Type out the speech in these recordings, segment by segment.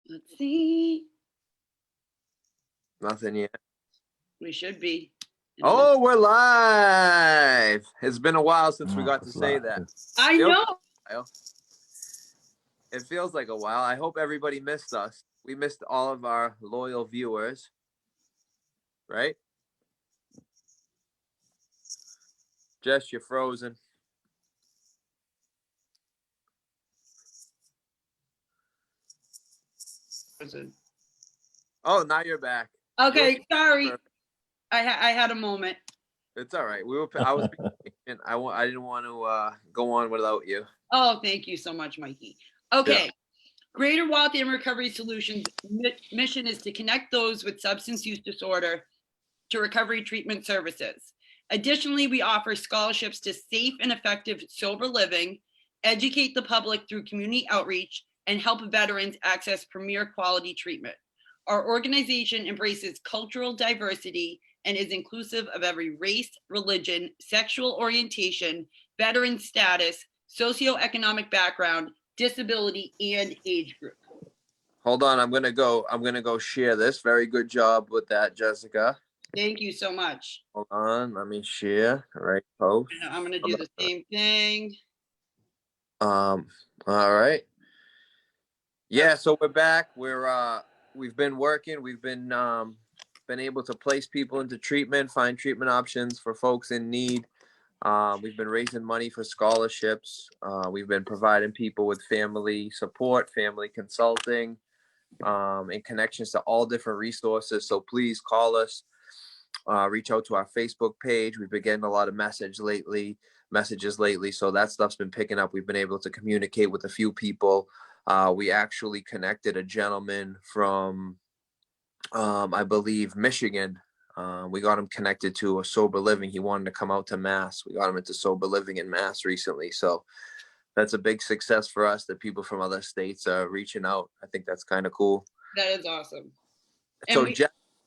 Let's see. Nothing yet. We should be. Oh, we're live. It's been a while since we got to say that. I know. It feels like a while. I hope everybody missed us. We missed all of our loyal viewers, right? Jess, you're frozen. Oh, now you're back. Okay, sorry. I had a moment. It's all right. I was patient. I didn't want to go on without you. Oh, thank you so much, Mikey. Okay. Yeah. Greater Wealth and Recovery Solutions mission is to connect those with substance use disorder to recovery treatment services. Additionally, we offer scholarships to safe and effective sober living, educate the public through community outreach, and help veterans access premier quality treatment. Our organization embraces cultural diversity and is inclusive of every race, religion, sexual orientation, veteran status, socioeconomic background, disability, and age group. Hold on, I'm gonna go share this. Very good job with that, Jessica. Thank you so much. Hold on, let me share. Right post. I'm gonna do the same thing. All right. Yeah, so we're back. We've been working. We've been able to place people into treatment, find treatment options for folks in need. We've been raising money for scholarships. We've been providing people with family support, family consulting, and connections to all different resources. So please call us, reach out to our Facebook page. We've been getting a lot of messages lately. So that stuff's been picking up. We've been able to communicate with a few people. We actually connected a gentleman from, I believe, Michigan. We got him connected to a sober living. He wanted to come out to Mass. We got him into sober living in Mass recently. So that's a big success for us that people from other states are reaching out. I think that's kind of cool. That is awesome. So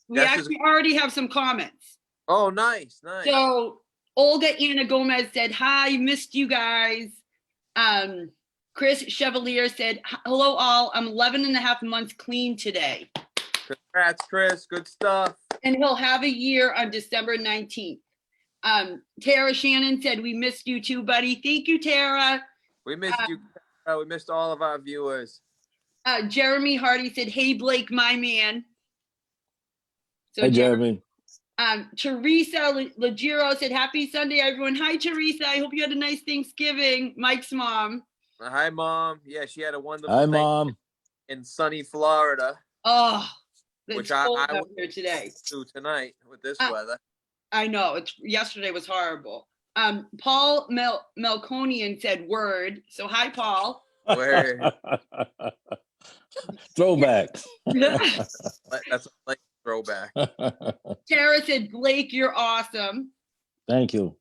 we actually already have some comments. Oh, nice. So Olga Anna Gomez said, hi, missed you guys. Chris Chevalier said, hello all, I'm 11 and a half months clean today. Congrats, Chris, good stuff. And he'll have a year on December 19th. Tara Shannon said, we missed you too, buddy. Thank you, Tara. We missed you. We missed all of our viewers. Jeremy Hardy said, hey, Blake, my man. So hey, Jeremy. Teresa Legiro said, happy Sunday, everyone. Hi, Teresa. I hope you had a nice Thanksgiving. Mike's mom. Hi, Mom. Yeah, she had a wonderful Hi, Mom. In sunny Florida. Oh, which I went here today. To tonight with this weather. I know. Yesterday was horrible. Paul Melconian said word. So hi, Paul. Word. Throwback. That's like throwback. Tara said, Blake, you're awesome. Thank you.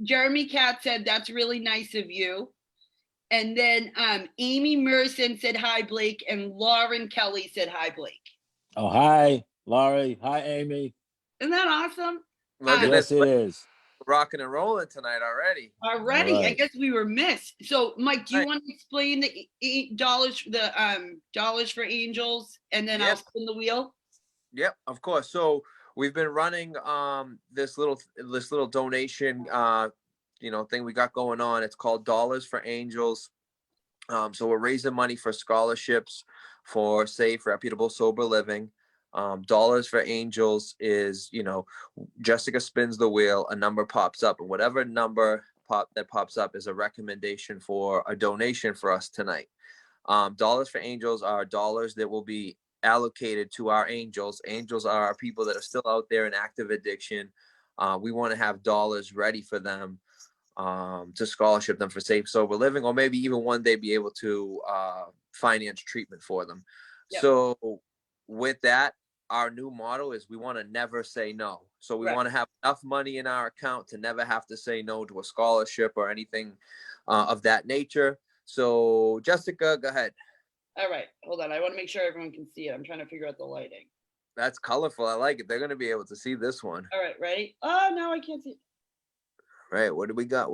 Jeremy Katz said, that's really nice of you. And then Amy Merson said, hi, Blake. And Lauren Kelly said, hi, Blake. Oh, hi, Laurie. Hi, Amy. Isn't that awesome? Look at yes, this. It is. Rocking and rolling tonight already. Right. I guess we were missed. So, Mike, do you want to explain the $8 for Angels, and then I'll spin the wheel? Yep, of course. So we've been running this little donation thing we got going on. It's called Dollars for Angels. So we're raising money for scholarships for safe, reputable, sober living. Dollars for Angels is, Jessica spins the wheel, a number pops up, and whatever number that pops up is a recommendation for a donation for us tonight. Dollars for Angels are dollars that will be allocated to our angels. Angels are our people that are still out there in active addiction. We want to have dollars ready for them to scholarship them for safe, sober living, or maybe even one day be able to finance treatment for them. Yep. So with that, our new motto is we want to never say no. So we want to have enough money in our account to never have to say no to a scholarship or anything of that nature. So Jessica, go ahead. All right, hold on. I want to make sure everyone can see it. I'm trying to figure out the lighting. That's colorful. I like it. They're going to be able to see this one. All right, ready? Oh, no, I can't see it. Right, what do we got?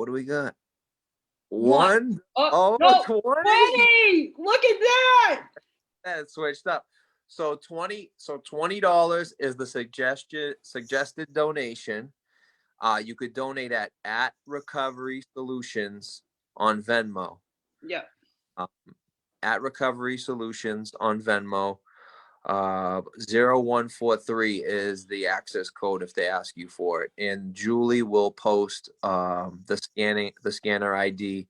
One? Oh, no. 20? Hey, look at that. That switched up. So $20 is the suggested donation. You could donate at Recovery Solutions on Venmo. Yeah. At Recovery Solutions on Venmo. 0143 is the access code if they ask you for it. And Julie will post the scanner ID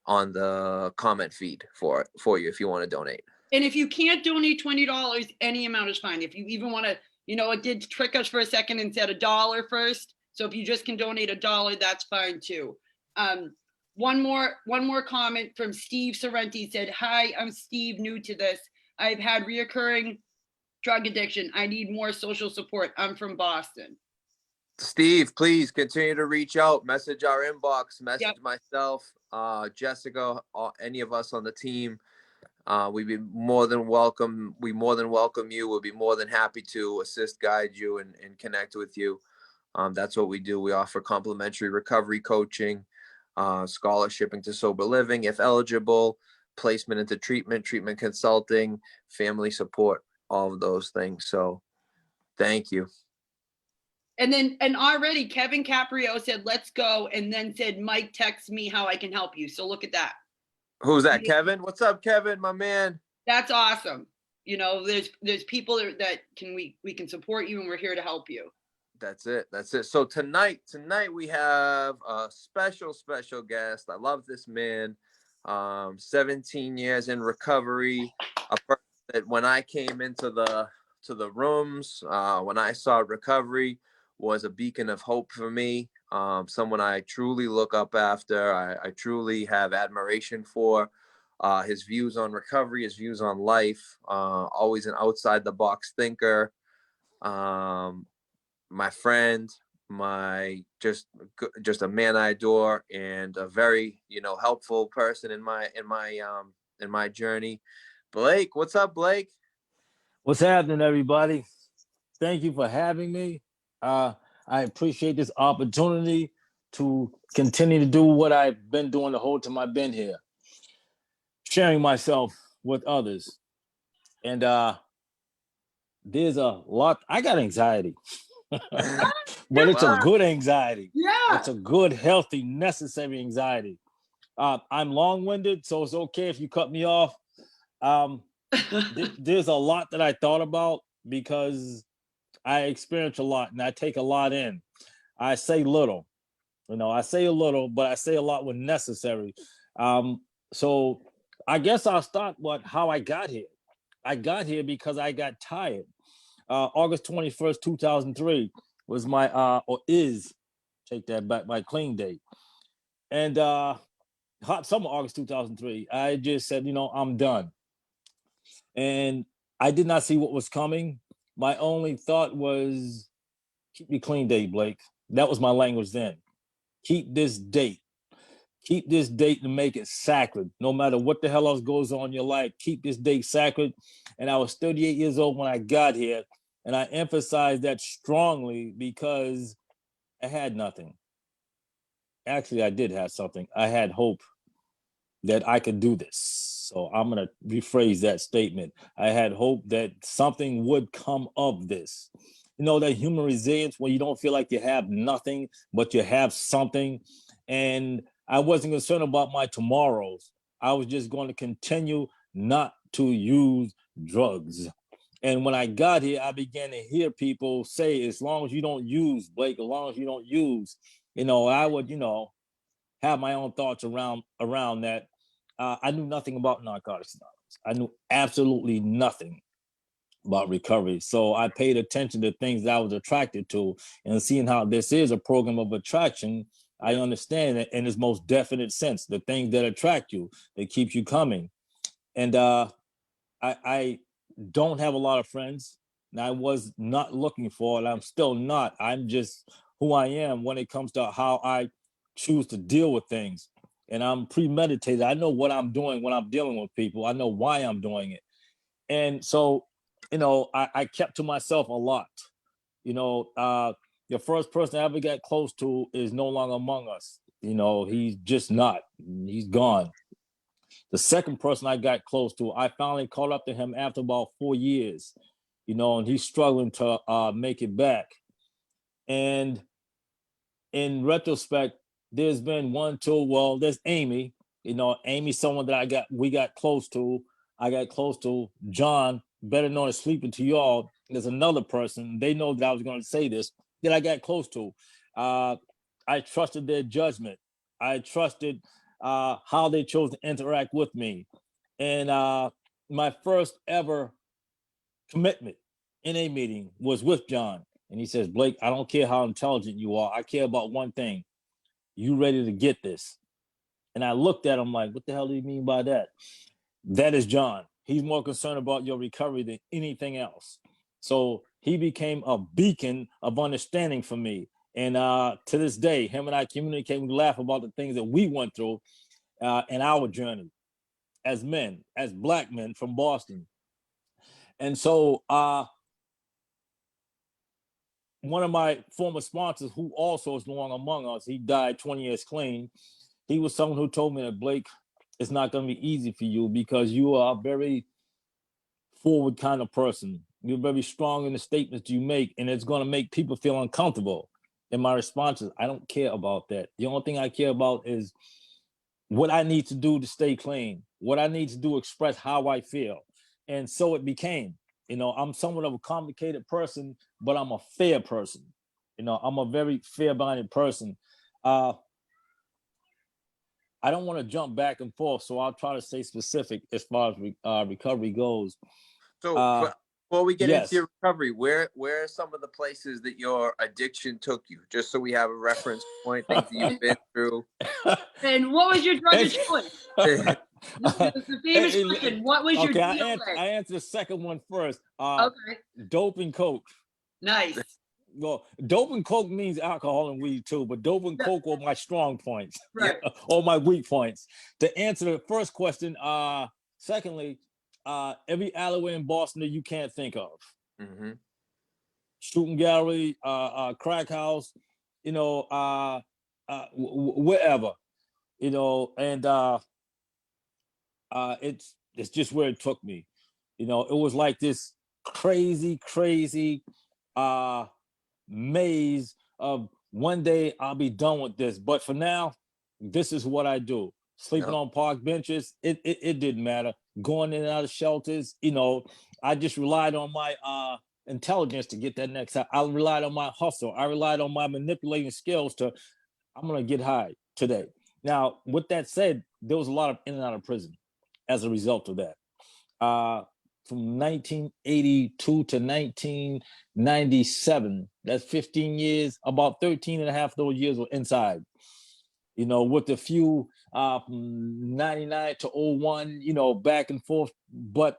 on the comment feed for you if you want to donate. And if you can't donate $20, any amount is fine. If you even want to, it did trick us for a second and said $1 first. So if you just can donate $1, that's fine too. One more comment from Steve Sorrenti said, "Hi, I'm Steve, new to this. I've had reoccurring drug addiction. I need more social support. I'm from Boston." Steve, please continue to reach out, message our inbox, message Yep. myself, Jessica, any of us on the team. We'd be more than welcome. We more than welcome you. We'll be more than happy to assist, guide you, and connect with you. That's what we do. We offer complimentary recovery coaching, scholarship into sober living, if eligible, placement into treatment consulting, family support, all of those things. So thank you. And already Kevin Caprio said, "Let's go." And then said, "Mike, text me how I can help you." So look at that. Who's that? Kevin? What's up, Kevin, my man? That's awesome. There's people that we can support you, and we're here to help you. That's it. So tonight we have a special guest. I love this man. 17 years in recovery. A person that when I came into the rooms, when I saw recovery, was a beacon of hope for me. Someone I truly look up after. I truly have admiration for. His views on recovery, his views on life. Always an outside the box thinker. My friend, just a man I adore, and a very helpful person in my journey. Blake, what's up, Blake? What's happening, everybody? Thank you for having me. I appreciate this opportunity to continue to do what I've been doing the whole time I've been here, sharing myself with others. And there's a lot. I got anxiety, but it's a good anxiety. Yeah. It's a good, healthy, necessary anxiety. I'm long-winded, so it's okay if you cut me off. There's a lot that I thought about because I experience a lot and I take a lot in. I say little, I say a little, but I say a lot when necessary. So I guess I'll start with how I got here. I got here because I got tired. August 21st, 2003 was my, or is, take that back, my clean date. And hot summer, August 2003, I just said, I'm done. And I did not see what was coming. My only thought was, keep your clean date, Blake. That was my language then. Keep this date. Keep this date and make it sacred. No matter what the hell else goes on in your life, keep this date sacred. And I was 38 years old when I got here. And I emphasized that strongly because I had nothing. Actually, I did have something. I had hope that I could do this. So I'm going to rephrase that statement. I had hope that something would come of this. That human resilience where you don't feel like you have nothing, but you have something. And I wasn't concerned about my tomorrows. I was just going to continue not to use drugs. And when I got here, I began to hear people say, as long as you don't use, Blake, as long as you don't use, I would, have my own thoughts around that. I knew nothing about Narcotics Anonymous. I knew absolutely nothing about recovery. So I paid attention to things that I was attracted to, and seeing how this is a program of attraction, I understand it in its most definite sense, the things that attract you, that keeps you coming. And I don't have a lot of friends, and I was not looking for it. I'm still not. I'm just who I am when it comes to how I choose to deal with things. And I'm premeditated. I know what I'm doing when I'm dealing with people. I know why I'm doing it. And so, I kept to myself a lot. The first person I ever got close to is no longer among us. He's just not. He's gone. The second person I got close to, I finally caught up to him after about 4 years, and he's struggling to make it back. And in retrospect, there's been one, two, well, there's Amy, Amy's someone that we got close to. I got close to John, better known as Sleeping to Y'all. There's another person, they know that I was going to say this, that I got close to. I trusted their judgment. I trusted how they chose to interact with me. And my first ever commitment in a meeting was with John. And he says, Blake, I don't care how intelligent you are. I care about one thing. You ready to get this? And I looked at him like, what the hell do you mean by that? That is John. He's more concerned about your recovery than anything else. So he became a beacon of understanding for me. And to this day, him and I communicate, we laugh about the things that we went through in our journey as men, as Black men from Boston. And so one of my former sponsors, who also is no longer among us, he died 20 years clean. He was someone who told me that, Blake, it's not going to be easy for you because you are a very forward kind of person. You're very strong in the statements you make, and it's going to make people feel uncomfortable. And my response is, I don't care about that. The only thing I care about is what I need to do to stay clean, what I need to do to express how I feel. And so it became. I'm somewhat of a complicated person, but I'm a fair person. I'm a very fair-minded person. I don't want to jump back and forth, so I'll try to stay specific as far as recovery goes. So before we get yes. into your recovery, where are some of the places that your addiction took you? Just so we have a reference point, things that you've been through. And what was your drug of choice? The famous question, what was your deal? I answered the second one first. Okay. Dope and coke. Nice. Well, dope and coke means alcohol and weed too, but dope and coke are my strong points, right? Or my weak points. To answer the first question, secondly, every alleyway in Boston that you can't think of, shooting gallery, crack house, wherever, and it's just where it took me. It was like this crazy maze of one day I'll be done with this, but for now, this is what I do. Sleeping on park benches, it didn't matter. Going in and out of shelters, I just relied on my intelligence to get that next time. I relied on my hustle. I relied on my manipulating skills I'm gonna get high today. Now, with that said, there was a lot of in and out of prison as a result of that. From 1982 to 1997, that's 15 years, about 13 and a half of those years were inside. With a few from 99 to 01, back and forth. But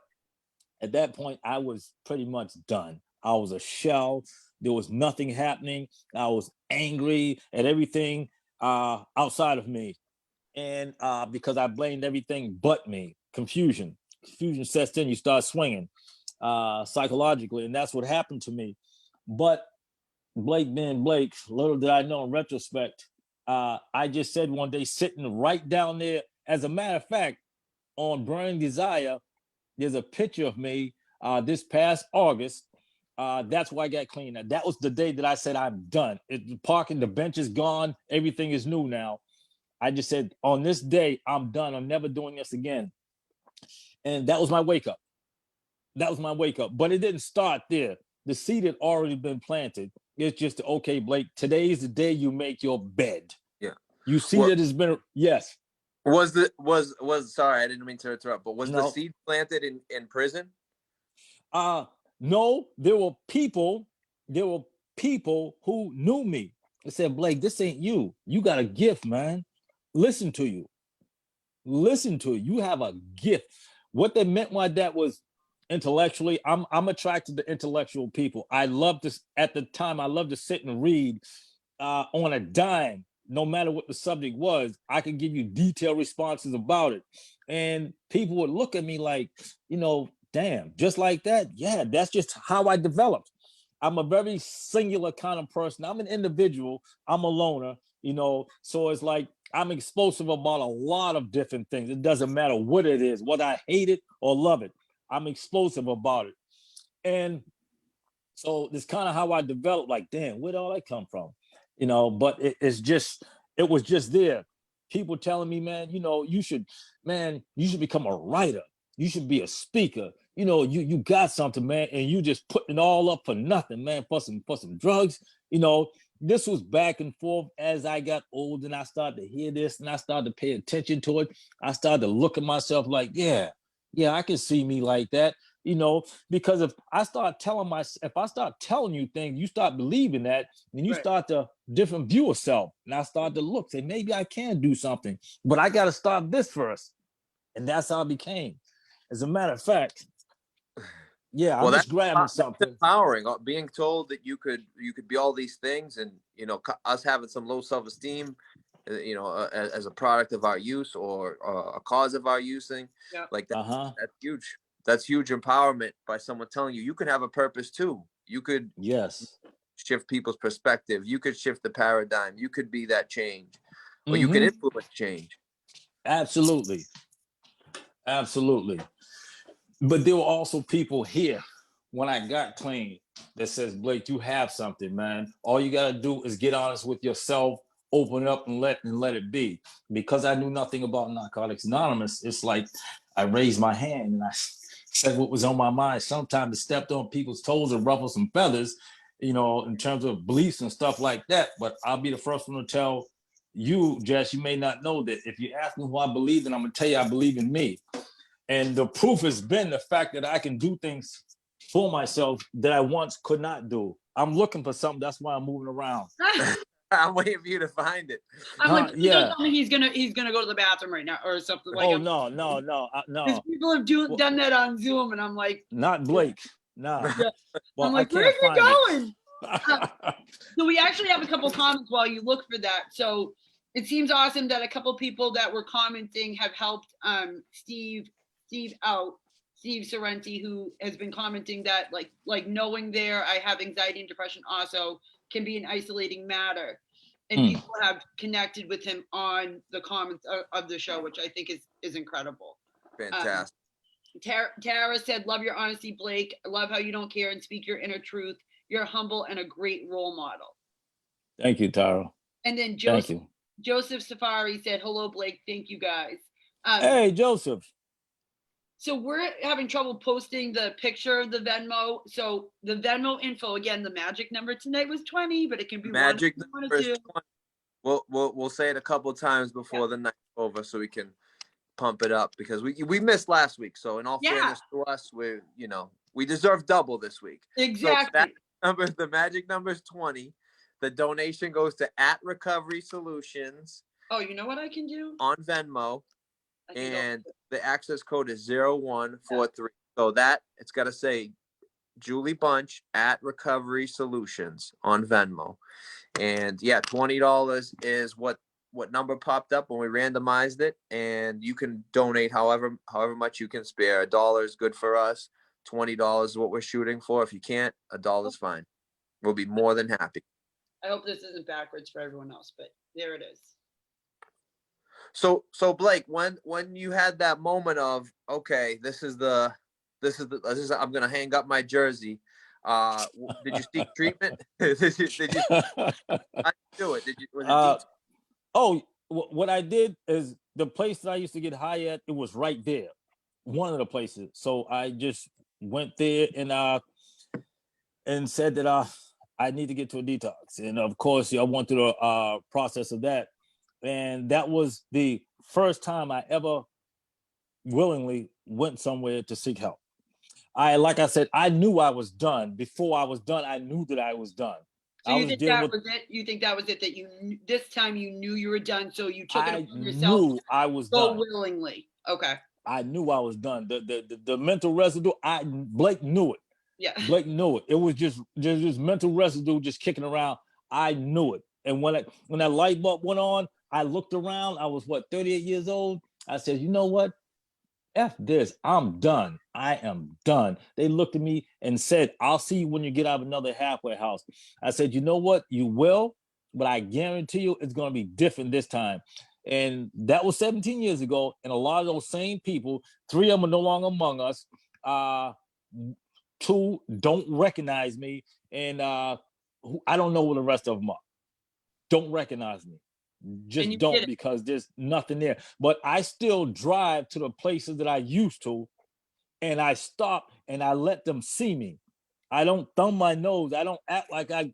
at that point, I was pretty much done. I was a shell. There was nothing happening. I was angry at everything outside of me. And because I blamed everything but me. Confusion sets in, you start swinging psychologically, and that's what happened to me. But Blake being Blake, little did I know in retrospect, I just said one day, sitting right down there, as a matter of fact, on Burning Desire, there's a picture of me this past August. That's why I got clean. That was the day that I said, I'm done. Parking, the bench is gone. Everything is new now. I just said, on this day, I'm done. I'm never doing this again. And that was my wake up. But it didn't start there. The seed had already been planted. It's just, okay, Blake, today is the day you make your bed. Yeah. You see that it's been, yes. Sorry, I didn't mean to interrupt, but was the seed planted in prison? No, there were people who knew me. They said, Blake, this ain't you. You got a gift, man. Listen to you. You have a gift. What they meant by that was intellectually, I'm attracted to intellectual people. At the time, I loved to sit and read on a dime, no matter what the subject was. I could give you detailed responses about it. And people would look at me like, damn, just like that? Yeah, that's just how I developed. I'm a very singular kind of person. I'm an individual. I'm a loner, so it's like I'm explosive about a lot of different things. It doesn't matter what it is, whether I hate it or love it. I'm explosive about it. And so it's kind of how I developed, like, damn, where'd all that come from? But it was just there. People telling me, man, you should become a writer. You should be a speaker. You got something, man, and you just putting it all up for nothing, man, for some drugs. This was back and forth as I got old and I started to hear this and I started to pay attention to it. I started to look at myself like, yeah, I can see me like that. Because if I start telling you things, you start believing that, and you Right. start to different view of self. And I start to look, say, maybe I can do something, but I got to start this first. And that's how I became. As a matter of fact, yeah, I'm just grabbing something. That's empowering. Being told that you could be all these things, and us having some low self-esteem, as a product of our use or a cause of our using, like that. That's huge. That's huge empowerment by someone telling you can have a purpose too. You could shift people's perspective. You could shift the paradigm. You could be that change, or you can influence change. Absolutely. But there were also people here when I got clean that says, Blake, you have something, man. All you got to do is get honest with yourself, open up and let it be. Because I knew nothing about Narcotics Anonymous, it's like I raised my hand and I said what was on my mind. Sometimes it stepped on people's toes and ruffled some feathers, in terms of beliefs and stuff like that. But I'll be the first one to tell you, Jess, you may not know that if you ask me who I believe in, I'm going to tell you I believe in me. And the proof has been the fact that I can do things for myself that I once could not do. I'm looking for something. That's why I'm moving around. I'm waiting for you to find it. I'm like, don't tell me he's gonna go to the bathroom right now or something like. Oh no. Because people have done that on Zoom, and I'm like, not Blake. No. Yeah. Well, I'm like, where's he going? So we actually have a couple comments while you look for that. So it seems awesome that a couple people that were commenting have helped Steve out. Steve Sorrenti, who has been commenting that like knowing I have anxiety and depression also can be an isolating matter. And people have connected with him on the comments of the show, which I think is incredible. Fantastic. Tara said, love your honesty, Blake. I love how you don't care and speak your inner truth. You're humble and a great role model. Thank you, Tara. And then Joseph Safari said, hello, Blake. Thank you, guys. Hey, Joseph. So we're having trouble posting the picture of the Venmo. So the Venmo info, again, the magic number tonight was 20, but it can be magic number is 20. We'll say it a couple of times before the night's over so we can pump it up, because we missed last week. So in all fairness to us, we deserve double this week. Exactly. So the magic number is 20. The donation goes to @Recovery Solutions. Oh, you know what I can do? On Venmo. And the access code is 0143. So that it's got to say Julie Bunch @Recovery Solutions on Venmo. And $20 is what number popped up when we randomized it. And you can donate however much you can spare. $1 is good for us. $20 is what we're shooting for. If you can't, $1 is fine. We'll be more than happy. I hope this isn't backwards for everyone else, but there it is. So Blake, when you had that moment of, okay, this is I'm gonna hang up my jersey. Did you seek treatment? did you do it? What I did is the place that I used to get high at, it was right there, one of the places. So I just went there and said that I need to get to a detox, and of course I went through the process of that. And that was the first time I ever willingly went somewhere to seek help. Like I said, I knew I was done. Before I was done, I knew that I was done. So you think that was it? You think that was it? That this time you knew you were done, so you took it upon yourself. I knew I was done. Willingly. Okay. I knew I was done. The mental residue, Blake knew it. Yeah. Blake knew it. It was just mental residue just kicking around. I knew it. And when that light bulb went on, I looked around. I was 38 years old. I said, you know what? F this. I'm done. I am done. They looked at me and said, I'll see you when you get out of another halfway house. I said, you know what? You will, but I guarantee you it's going to be different this time. And that was 17 years ago. And a lot of those same people, 3 of them are no longer among us. 2 don't recognize me. And I don't know where the rest of them are. Don't recognize me. Just don't, because there's nothing there. But I still drive to the places that I used to, and I stop and I let them see me. I don't thumb my nose. I don't act like a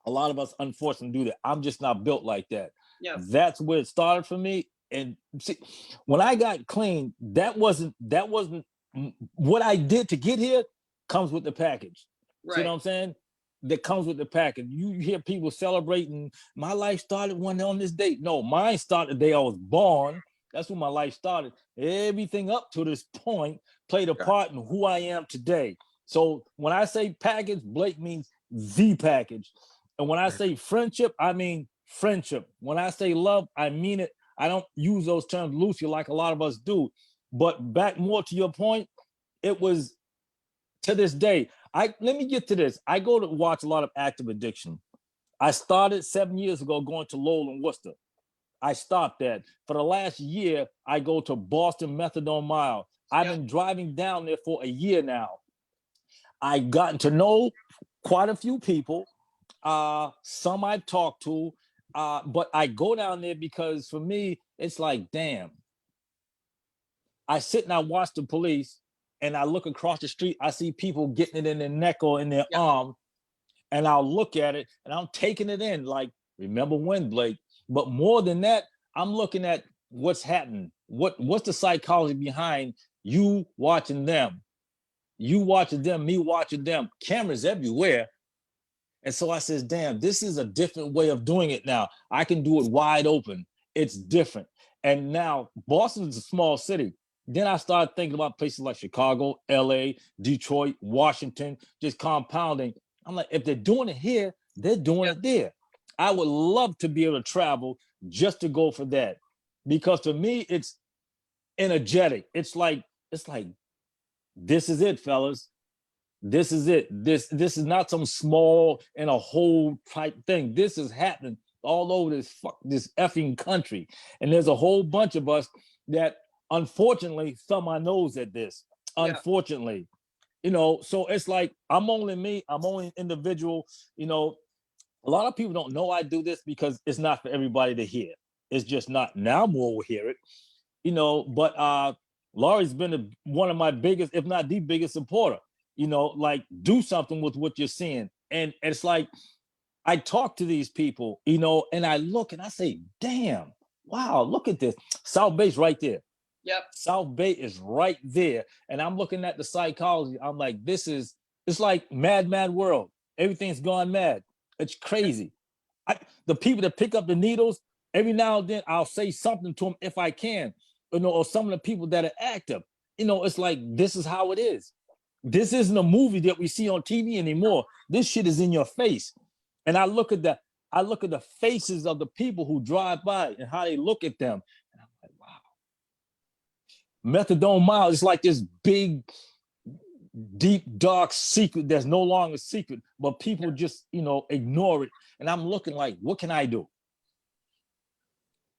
lot of us unfortunately do that. I'm just not built like that. Yep. That's where it started for me. And see, when I got clean, that wasn't what I did to get here comes with the package. Right. See what I'm saying? That comes with the package. You hear people celebrating, my life started on this date. No, mine started the day I was born. That's when my life started. Everything up to this point played a part in who I am today. So when I say package, Blake means the package. And when I say friendship, I mean friendship. When I say love, I mean it. I don't use those terms loosely like a lot of us do. But back more to your point, it was to this day. Let me get to this. I go to watch a lot of active addiction. I started 7 years ago going to Lowell and Worcester. I stopped that. For the last year, I go to Boston Methadone Mile. I've been driving down there for a year now. I've gotten to know quite a few people. Some I've talked to, but I go down there because for me, it's like, damn. I sit and I watch the police, and I look across the street. I see people getting it in their neck or in their arm, and I'll look at it and I'm taking it in. Like, remember when, Blake? But more than that, I'm looking at what's happening. What's the psychology behind you watching them? You watching them, me watching them. Cameras everywhere. And so I says, damn, this is a different way of doing it now. I can do it wide open. It's different. And now Boston is a small city. Then I started thinking about places like Chicago, LA, Detroit, Washington, just compounding. I'm like, if they're doing it here, they're doing it there. I would love to be able to travel just to go for that. Because to me, it's energetic. It's like, this is it, fellas. This is it. This is not some small and a whole type thing. This is happening all over this effing country. And there's a whole bunch of us that unfortunately thumb our nose at this. Unfortunately. So it's like, I'm only me, I'm only an individual. A lot of people don't know I do this because it's not for everybody to hear. It's just not. Now more will hear it. But Laurie's been one of my biggest, if not the biggest supporter. Like, do something with what you're seeing. And it's like, I talk to these people, and I look and I say, damn, wow, look at this. South Bay's right there. Yep. South Bay is right there. And I'm looking at the psychology. I'm like, it's like mad world. Everything's gone mad. It's crazy. The people that pick up the needles, every now and then I'll say something to them if I can, or some of the people that are active, it's like, this is how it is. This isn't a movie that we see on TV anymore. This shit is in your face. And I look at the faces of the people who drive by and how they look at them. And I'm like, wow. Methadone Mile is like this big, deep, dark secret that's no longer secret, but people just, ignore it. And I'm looking like, what can I do?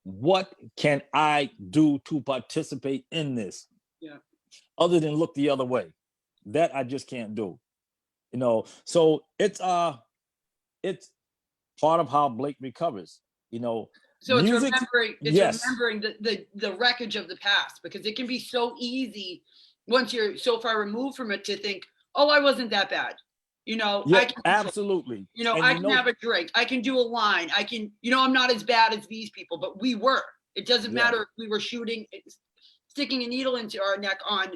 What can I do to participate in this? Yeah. Other than look the other way? That I just can't do. So it's part of how Blake recovers. So music, it's remembering the wreckage of the past, because it can be so easy once you're so far removed from it to think, oh, I wasn't that bad. Yeah, absolutely. I can have a drink. I can do a line. I can, I'm not as bad as these people, but we were. It doesn't matter if we were sticking a needle into our neck on,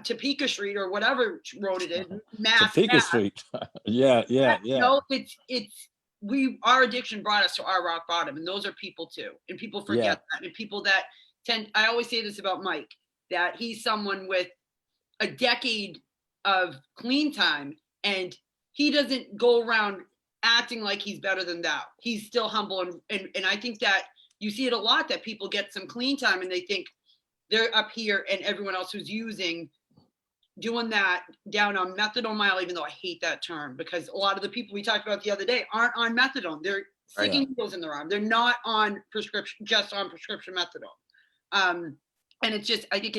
Topeka Street or whatever road it is. Topeka Street. Yeah. Our addiction brought us to our rock bottom, and those are people too. And people forget that. And people that I always say this about Mike, that he's someone with a decade of clean time, and he doesn't go around acting like he's better than thou. He's still humble. And I think that you see it a lot, that people get some clean time and they think they're up here, and everyone else who's doing that down on methadone mile, even though I hate that term, because a lot of the people we talked about the other day aren't on methadone. sticking needles in their arm. They're not on prescription, just on prescription methadone. And it's just, I think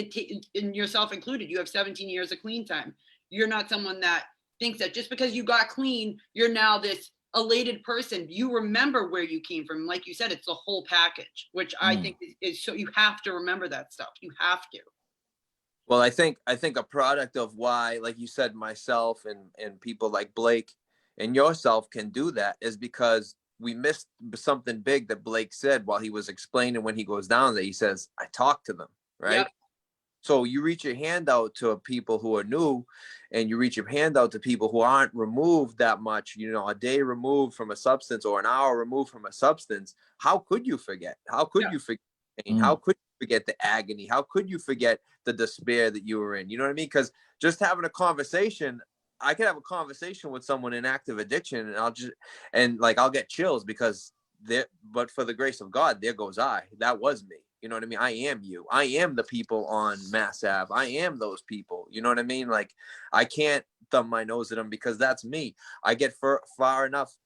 and yourself included, you have 17 years of clean time. You're not someone that thinks that just because you got clean, you're now this elated person. You remember where you came from. Like you said, it's the whole package, which I think is so, you have to remember that stuff. You have to. Well, I think a product of why, like you said, myself and people like Blake and yourself can do that is because we missed something big that Blake said while he was explaining when he goes down there. He says, I talk to them, right? Yep. So you reach your hand out to people who are new, and you reach your hand out to people who aren't removed that much, a day removed from a substance or an hour removed from a substance. How could you forget? How could you forget pain? How could you forget the agony? How could you forget the despair that you were in? You know what I mean? Because just having a conversation, I could have a conversation with someone in active addiction, and I'll get chills because but for the grace of God, there goes I. That was me. You know what I mean? I am you. I am the people on Mass Ave. I am those people. You know what I mean? Like, I can't thumb my nose at them because that's me. I get far enough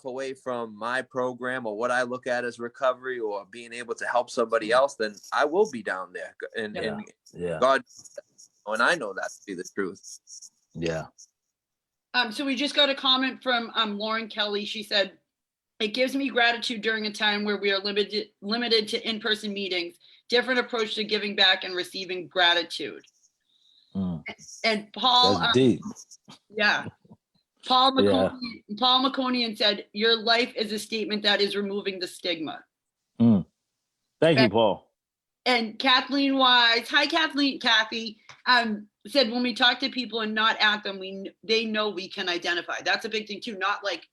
away from my program or what I look at as recovery or being able to help somebody else, then I will be down there. And God, and I know that to be the truth. Yeah. So we just got a comment from Lauren Kelly. She said, it gives me gratitude during a time where we are limited to in-person meetings, different approach to giving back and receiving gratitude. And Paul, that's deep. Yeah. Paul McConian said, your life is a statement that is removing the stigma. Thank you, Paul. And Kathleen Wise, hi Kathy, said when we talk to people and not at them, they know we can identify. That's a big thing too, not like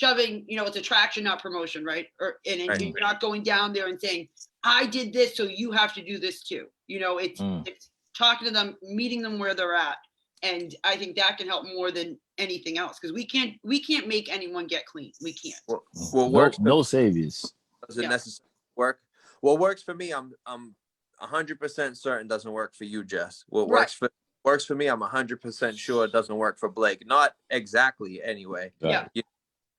shoving, it's attraction, not promotion, right? You're not going down there and saying, I did this, so you have to do this too. It's talking to them, meeting them where they're at. And I think that can help more than anything else, because we can't make anyone get clean. We can't. Well, no saviors. Doesn't necessarily work. What works for me, I'm 100% certain doesn't work for you, Jess. What works for me, I'm 100% sure it doesn't work for Blake. Not exactly, anyway. Yeah.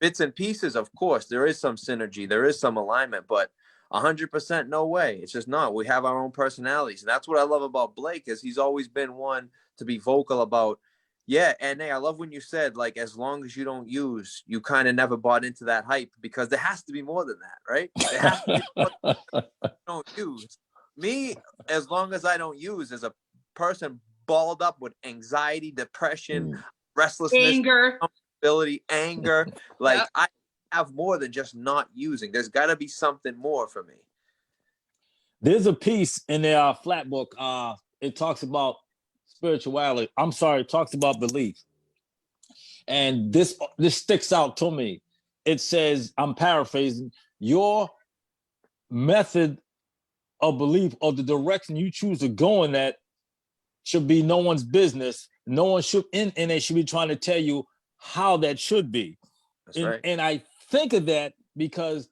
Bits and pieces, of course, there is some synergy, there is some alignment, but 100% no way. It's just not. We have our own personalities, and that's what I love about Blake is he's always been one to be vocal about. And I love when you said, like, as long as you don't use, you kind of never bought into that hype, because there has to be more than that, right? There has to be more than that. You don't use. Me, as long as I don't use, as a person balled up with anxiety, depression, restlessness, anger, like I have more than just not using. There's got to be something more for me. There's a piece in the flat book. It talks about spirituality. It talks about belief. And this sticks out to me. It says, I'm paraphrasing, your method of belief or the direction you choose to go in that should be no one's business. No one should, and they should be trying to tell you how that should be. That's right. And I think of that because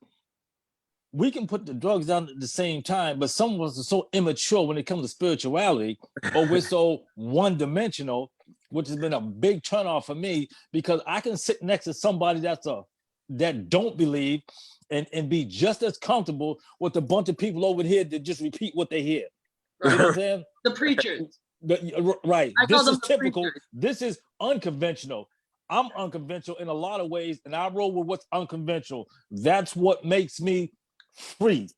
we can put the drugs down at the same time, but some of us are so immature when it comes to spirituality, or we're so one-dimensional, which has been a big turnoff for me, because I can sit next to somebody that don't believe and be just as comfortable with a bunch of people over here that just repeat what they hear. You know what I'm saying? The preachers. Right. I This is typical. Preachers. This is unconventional. I'm unconventional in a lot of ways, and I roll with what's unconventional. That's what makes me free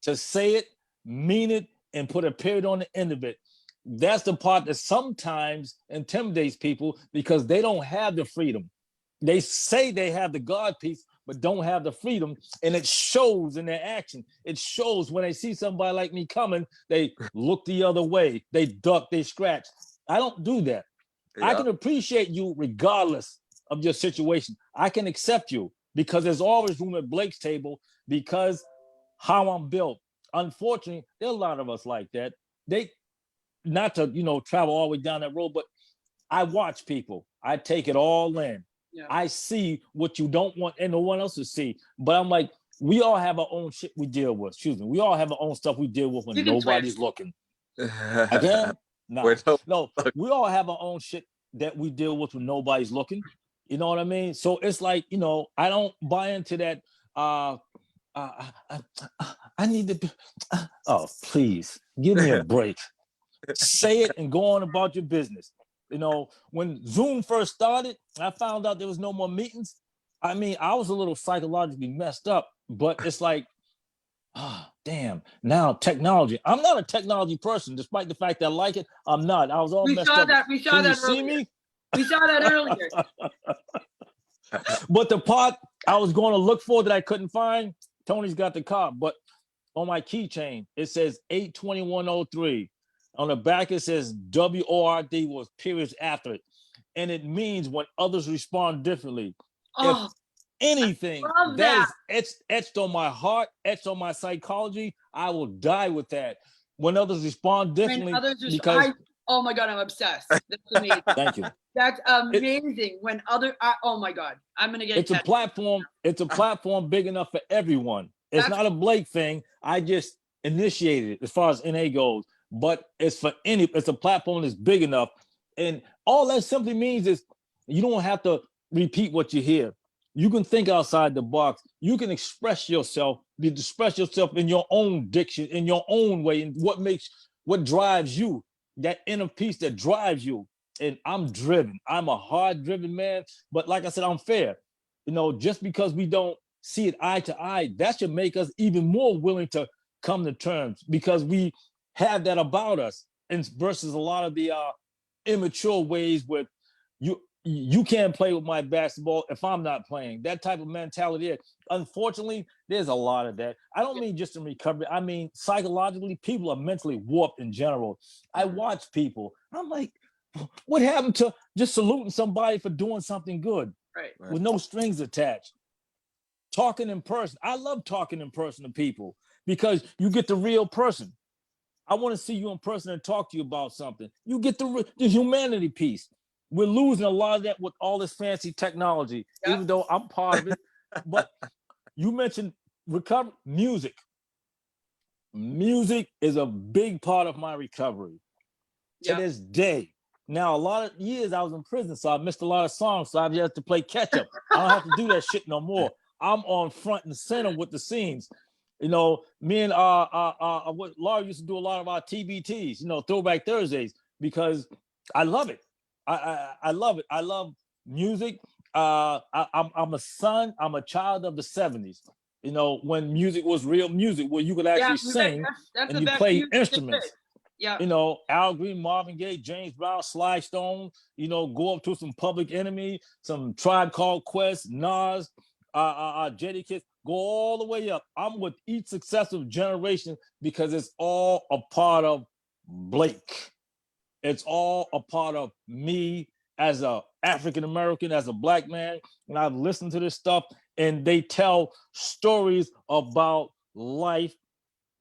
to say it, mean it, and put a period on the end of it. That's the part that sometimes intimidates people because they don't have the freedom. They say they have the God piece, but don't have the freedom, and it shows in their action. It shows when they see somebody like me coming, they look the other way, they duck, they scratch. I don't do that. I can appreciate you regardless of your situation. I can accept you because there's always room at Blake's table because how I'm built. Unfortunately, there are a lot of us like that. They, not to, travel all the way down that road, but I watch people. I take it all in. Yeah. I see what you don't want and no one else to see. But I'm like, we all have our own shit we deal with. Excuse me. We all have our own stuff we deal with when nobody's looking. Again? No, we all have our own shit that we deal with when nobody's looking. You know what I mean? So it's like, you know, I don't buy into that. Uh, I, I, I need to be, oh, please give me a break. Say it and go on about your business. You know, when Zoom first started, I found out there was no more meetings. I mean, I was a little psychologically messed up, but it's like, ah, damn, now technology. I'm not a technology person, despite the fact that I like it. I'm not. I was all We messed saw up. that. We saw Can you that see earlier. me? We saw that earlier. But the part I was going to look for that I couldn't find, Tony's got the cop. But on my keychain, it says 82103. On the back, it says WORD with periods after it. And it means when others respond differently. Oh, If anything love that is etched on my heart, etched on my psychology, I will die with that. When others respond differently, when others because oh my God, I'm obsessed. That's amazing. thank you. That's amazing. When oh my God, I'm gonna get It's a platform. It's a platform big enough for everyone. It's not a Blake thing. I just initiated it as far as NA goes, but it's for any. It's a platform that's big enough, and all that simply means is you don't have to repeat what you hear. You can think outside the box. You can express yourself. Express yourself in your own diction, in your own way, and what drives you. That inner peace that drives you. And I'm driven. I'm a hard-driven man. But like I said, I'm fair. You know, just because we don't see it eye to eye, that should make us even more willing to come to terms because we have that about us. And versus a lot of the immature ways where you can't play with my basketball if I'm not playing. That type of mentality there. Unfortunately, there's a lot of that. I don't mean just in recovery. I mean psychologically, people are mentally warped in general. I watch people. I'm like, what happened to just saluting somebody for doing something good with no strings attached? Talking in person. I love talking in person to people because you get the real person. I want to see you in person and talk to you about something. You get the humanity piece. We're losing a lot of that with all this fancy technology, even though I'm part of it. But you mentioned recovery, music. Music is a big part of my recovery to this day. Now, a lot of years I was in prison, so I missed a lot of songs, so I've had to play catch up. I don't have to do that shit no more. I'm on front and center with the scenes. You know, me and what Laura used to do a lot of our TBTs, you know, Throwback Thursdays, because I love it. I love it. I love music. I'm a son. I'm a child of the 70s. You know, when music was real music, where you could actually sing and you play instruments. Yeah. You know, Al Green, Marvin Gaye, James Brown, Sly Stone, you know, go up to some Public Enemy, some Tribe Called Quest, Nas, Jadakiss, go all the way up. I'm with each successive generation because it's all a part of Blake. It's all a part of me as a African American, as a Black man. And I've listened to this stuff and they tell stories about life.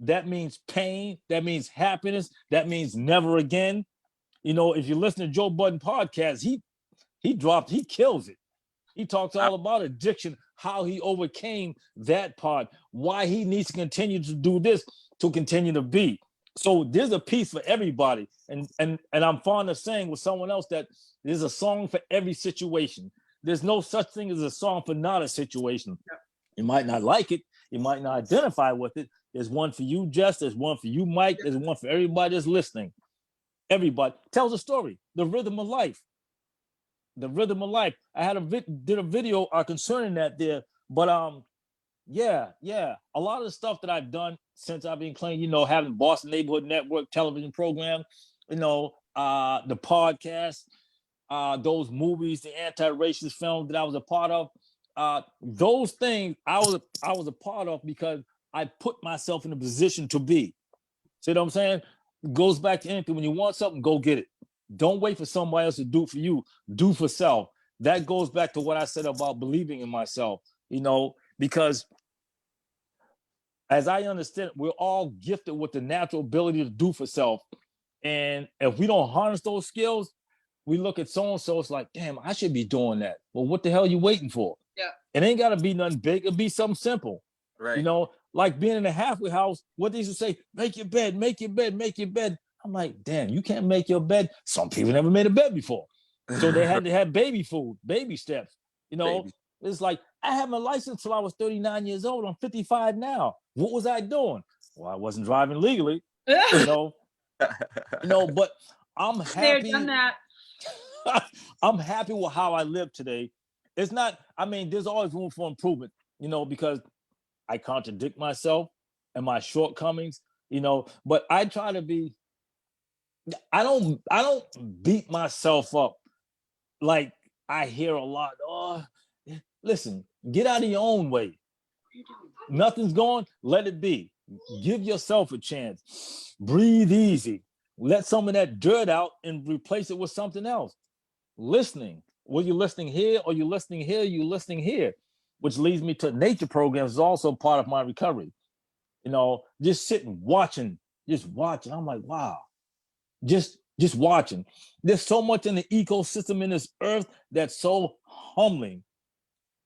That means pain. That means happiness. That means never again. You know, if you listen to Joe Budden podcast, he kills it. He talks all about addiction, how he overcame that part, why he needs to continue to do this to continue to be. So there's a piece for everybody. And I'm fond of saying with someone else that there's a song for every situation. There's no such thing as a song for not a situation. You might not like it. You might not identify with it. There's one for you, Jess. There's one for you, Mike. There's one for everybody that's listening. Everybody tells a story. The rhythm of life. The rhythm of life. I had did a video concerning that there, but yeah. A lot of the stuff that I've done since I've been clean, you know, having Boston Neighborhood Network television program, you know, the podcast, those movies, the anti-racist films that I was a part of, those things I was a part of because I put myself in a position to be. See what I'm saying? It goes back to anything. When you want something, go get it. Don't wait for somebody else to do it for you. Do for self. That goes back to what I said about believing in myself, you know, because as I understand, we're all gifted with the natural ability to do for self. And if we don't harness those skills, we look at so-and-so, it's like, damn, I should be doing that. Well, what the hell are you waiting for? Yeah. It ain't got to be nothing big. It'll be something simple. Right. You know, like being in a halfway house, what they used to say, make your bed, make your bed, make your bed. I'm like, damn, you can't make your bed. Some people never made a bed before. So they had to have baby food, baby steps. You know, Baby. it's like I had my license till I was 39 years old. I'm 55 now. What was I doing? Well, I wasn't driving legally, you know, but I'm There, happy. done that. I'm happy with how I live today. It's not, I mean, there's always room for improvement, you know, because I contradict myself and my shortcomings, you know, but I try to be, I don't beat myself up like I hear a lot. Oh, listen, get out of your own way. Nothing's going, let it be. Give yourself a chance. Breathe easy. Let some of that dirt out and replace it with something else. Listening. Were you listening here or you listening here? You listening here, which leads me to nature programs is also part of my recovery. You know, just sitting, watching, just watching. I'm like, wow, just watching. There's so much in the ecosystem in this earth that's so humbling.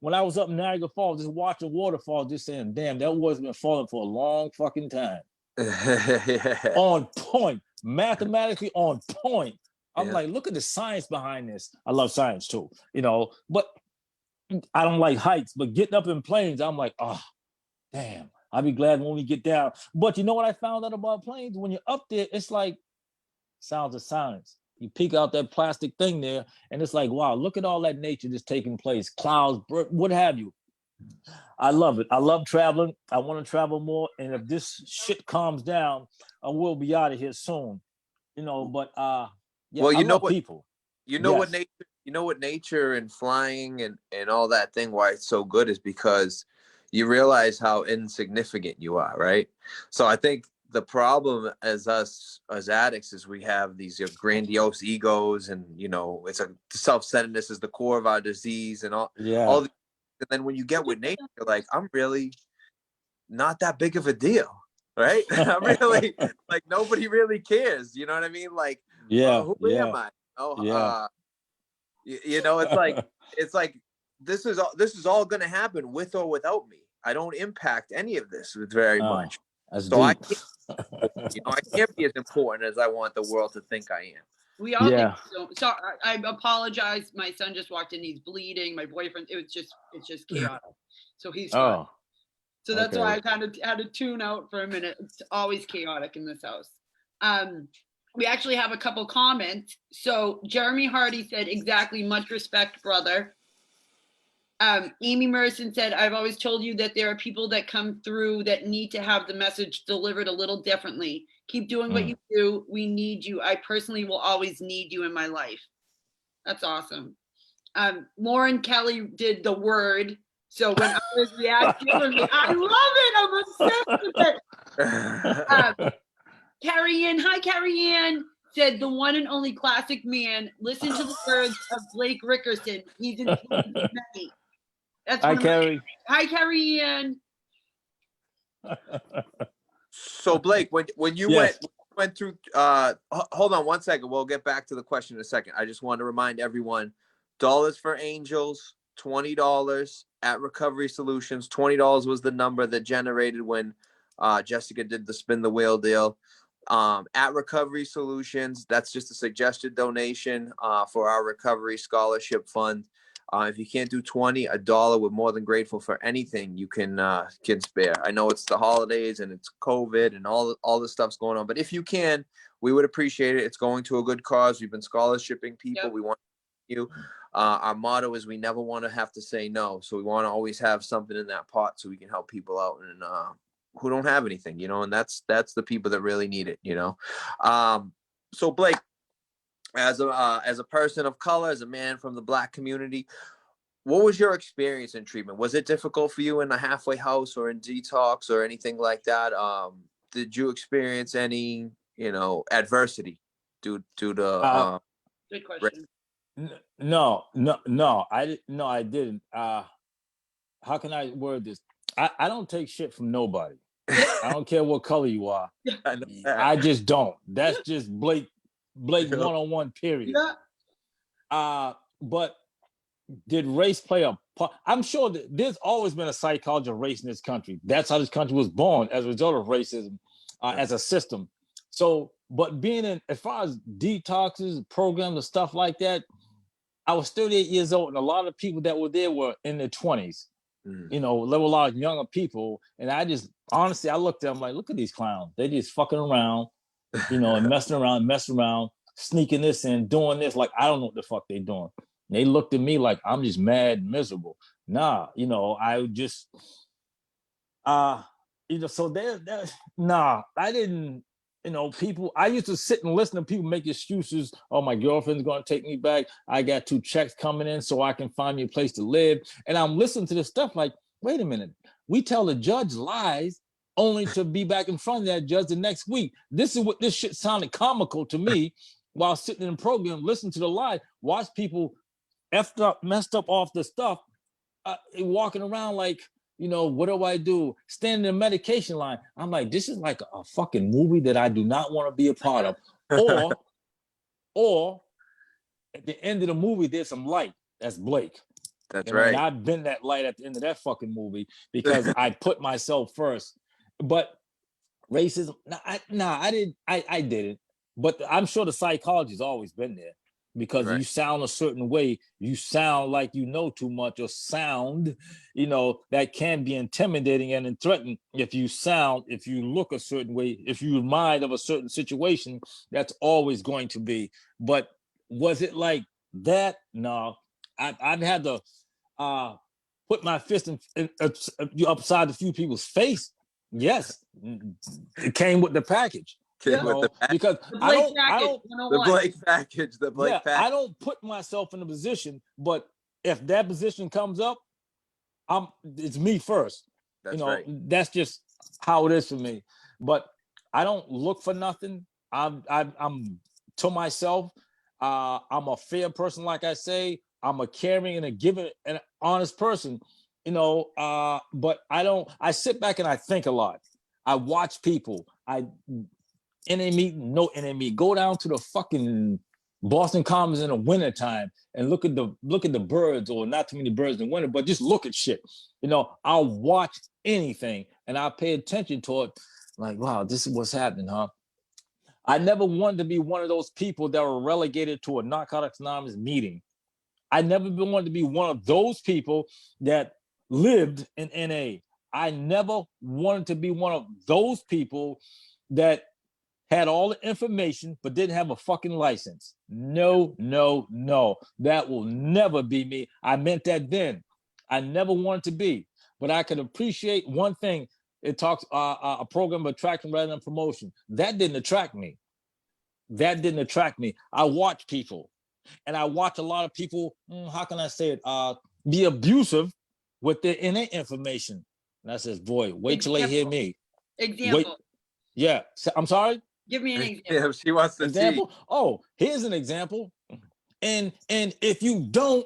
When I was up in Niagara Falls, just watching waterfall, just saying, damn, that water's been falling for a long fucking time. Yeah. On point, mathematically on point. I'm Yeah. like, look at the science behind this. I love science too, you know, but I don't like heights, but getting up in planes, I'm like, oh, damn, I'll be glad when we get down. But you know what I found out about planes? When you're up there, it's like sounds of science. You peek out that plastic thing there, and it's like, wow, look at all that nature that's taking place, clouds, what have you. I love it. I love traveling. I want to travel more. And if this shit calms down, I will be out of here soon. You know, but yeah, Well, I love people. You know what Yes. nature and flying and all that thing, why it's so good is because you realize how insignificant you are, right? So I think the problem as us as addicts is we have these grandiose egos, and you know, it's a self-centeredness is the core of our disease, and all Yeah. these, and then when you get with nature, you're like, I'm really not that big of a deal, right? I'm really like, nobody really cares, you know what I mean? Like, Yeah. who am Yeah. I? Oh, Yeah. you know, it's like this is all going to happen with or without me. I don't impact any of this very much, That's so deep. I can't be as important as I want the world to think I am. We all think Yeah. so. So I apologize. My son just walked in. He's bleeding. My boyfriend. It's just chaotic. So he's fine. Oh, So that's why I okay. kind of had to tune out for a minute. It's always chaotic in this house. We actually have a couple comments. So Jeremy Hardy said, exactly, much respect, brother. Amy Merson said, I've always told you that there are people that come through that need to have the message delivered a little differently. Keep doing what you do. We need you. I personally will always need you in my life. That's awesome. Lauren Kelly did the word. So when others react differently, I love it. I'm obsessed with it. Carrie Ann, hi Carrie Ann, said the one and only classic man. Listen to the words of Blake Rickerson. He's influenced many. That's Hi, one of my Carrie. Hi Carrie Ann. So Blake, when you Yes. went through, hold on one second. We'll get back to the question in a second. I just want to remind everyone: Dollars for Angels, $20 at Recovery Solutions. $20 was the number that generated when Jessica did the spin the wheel deal. At Recovery Solutions, that's just a suggested donation for our recovery scholarship fund. If you can't do 20, $1, we're more than grateful for anything you can spare. I know it's the holidays and it's COVID and all this stuff's going on, but if you can, we would appreciate it. It's going to a good cause. We've been scholarshiping people. Yep. We want you. Our motto is we never want to have to say no. So we want to always have something in that pot so we can help people out and who don't have anything, you know, and that's the people that really need it, you know. So Blake, as a person of color, as a man from the Black community, what was your experience in treatment? Was it difficult for you in the halfway house or in detox or anything like that? Did you experience any, you know, adversity due to Good question. No, I didn't. How can I word this? I don't take shit from nobody. I don't care what color you are. I just don't. That's just Blake one-on-one, period. Yeah. But did race play a part? I'm sure that there's always been a psychology of race in this country. That's how this country was born as a result of racism as a system. So, but being in, as far as detoxes, programs, and stuff like that, I was 38 years old, and a lot of people that were there were in their 20s. Mm. You know, there were a lot of younger people, and I just honestly, I looked at them like, look at these clowns. They just fucking around, you know, and messing around, sneaking this in, doing this. Like, I don't know what the fuck they doing. And they looked at me like I'm just mad and miserable. Nah, you know, I just, you know, so nah, I didn't, you know, people, I used to sit and listen to people make excuses. Oh, my girlfriend's going to take me back. I got 2 checks coming in so I can find me a place to live. And I'm listening to this stuff like, wait a minute. We tell the judge lies only to be back in front of that judge the next week. This is what this shit sounded comical to me while sitting in the program, listening to the lie, watch people effed up, messed up off the stuff, walking around like, you know, what do I do? Standing in the medication line. I'm like, this is like a fucking movie that I do not want to be a part of. Or at the end of the movie, there's some light. That's Blake. That's You know, right. and I've been that light at the end of that fucking movie because I put myself first. But racism, I didn't. But I'm sure the psychology's always been there. Because Right. you sound a certain way, you sound like you know too much, or sound, you know, that can be intimidating and threatening. If you look a certain way, if you remind of a certain situation, that's always going to be. But was it like that? No, I've had to put my fist in upside a few people's face. Yes, it came with the package. Came with the package. Because The I Blake don't, package, The 101. Blake package. The Blake yeah, package. I don't put myself in a position, but if that position comes up, it's me first. That's you know, right. that's just how it is for me. But I don't look for nothing. I'm to myself. I'm a fair person, like I say. I'm a caring and a giving and honest person. You know, but I don't. I sit back and I think a lot. I watch people. NA no NA go down to the fucking Boston Commons in the wintertime and look at the birds, or not too many birds in winter, but just look at shit. You know, I'll watch anything and I'll pay attention to it. Like, wow, this is what's happening, huh? I never wanted to be one of those people that were relegated to a Narcotics Anonymous meeting. I never wanted to be one of those people that lived in NA. I never wanted to be one of those people that had all the information but didn't have a fucking license. No. That will never be me. I meant that then. I never wanted to be. But I could appreciate one thing. It talks a program of attraction rather than promotion. That didn't attract me. I watch people. And I watch a lot of people, how can I say it, be abusive with their innate information. And I says, boy, wait till they hear me. Example. Wait. Yeah, I'm sorry? Give me an example. Yeah, she wants to Example? see. Oh, here's an example. And if you don't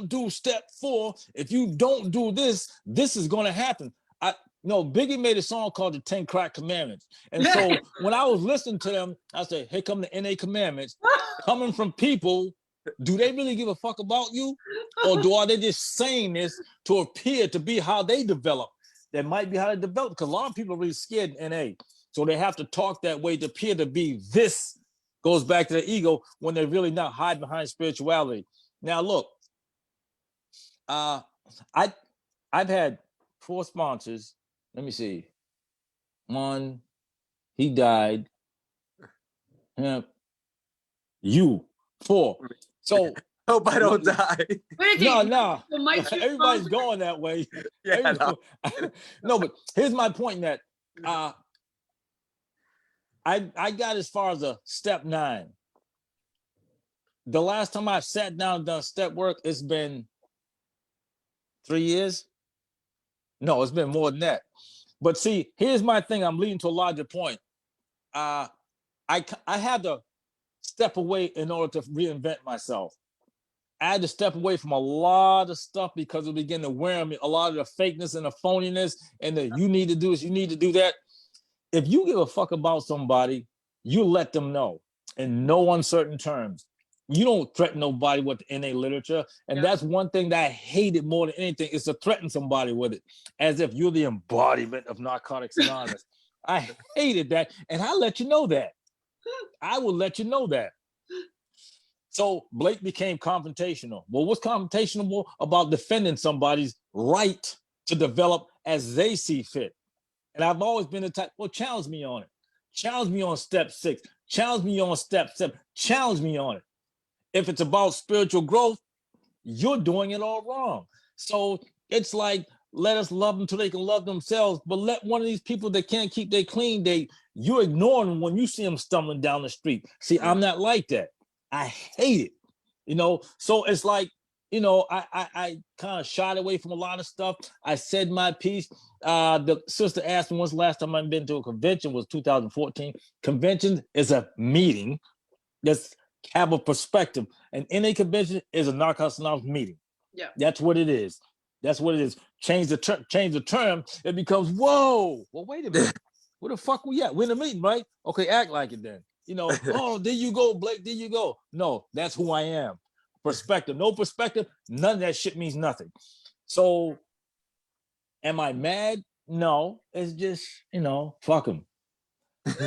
do step 4, if you don't do this, this is going to happen. Biggie made a song called the 10 Crack Commandments. And so when I was listening to them, I said, here come the NA commandments coming from people. Do they really give a fuck about you? Or are they just saying this to appear to be how they develop? That might be how they develop, because a lot of people are really scared in NA. So they have to talk that way to appear to be this. Goes back to the ego when they're really not hiding behind spirituality. Now, look, I've had 4 sponsors. Let me see. 1, he died. You 4. So Hope I don't die. no. Everybody's going that way. Yeah, no, but here's my point that I got as far as a step 9. The last time I sat down and done step work, it's been 3 years. No, it's been more than that. But see, here's my thing. I'm leading to a larger point. I had to step away in order to reinvent myself. I had to step away from a lot of stuff because it began to wear me. A lot of the fakeness and the phoniness and the you need to do this, you need to do that. If you give a fuck about somebody, you let them know in no uncertain terms. You don't threaten nobody with the NA literature. And that's one thing that I hated more than anything, is to threaten somebody with it, as if you're the embodiment of Narcotics Anonymous. I hated that. And I let you know that. I will let you know that. So Blake became confrontational. Well, what's confrontational about defending somebody's right to develop as they see fit? And I've always been the type, well, challenge me on it. Challenge me on step 6. Challenge me on step 7. Challenge me on it. If it's about spiritual growth, you're doing it all wrong. So it's like, let us love them till they can love themselves. But let one of these people that can't keep their clean date, you're ignoring them when you see them stumbling down the street. See, I'm not like that. I hate it. You know, so it's like, you know, I kind of shied away from a lot of stuff. I said my piece. The sister asked me when's the last time I've been to a convention was 2014. Convention is a meeting that's have a perspective. And any convention is a Narcotics Anonymous meeting. Yeah. That's what it is. That's what it is. Change the term, it becomes, whoa, well, wait a minute. Where the fuck we at? We're in a meeting, right? Okay, act like it then. You know, oh, there you go, Blake, there you go. No, that's who I am. Perspective, no perspective, none of that shit means nothing. So, am I mad? No, it's just, you know, fuck him.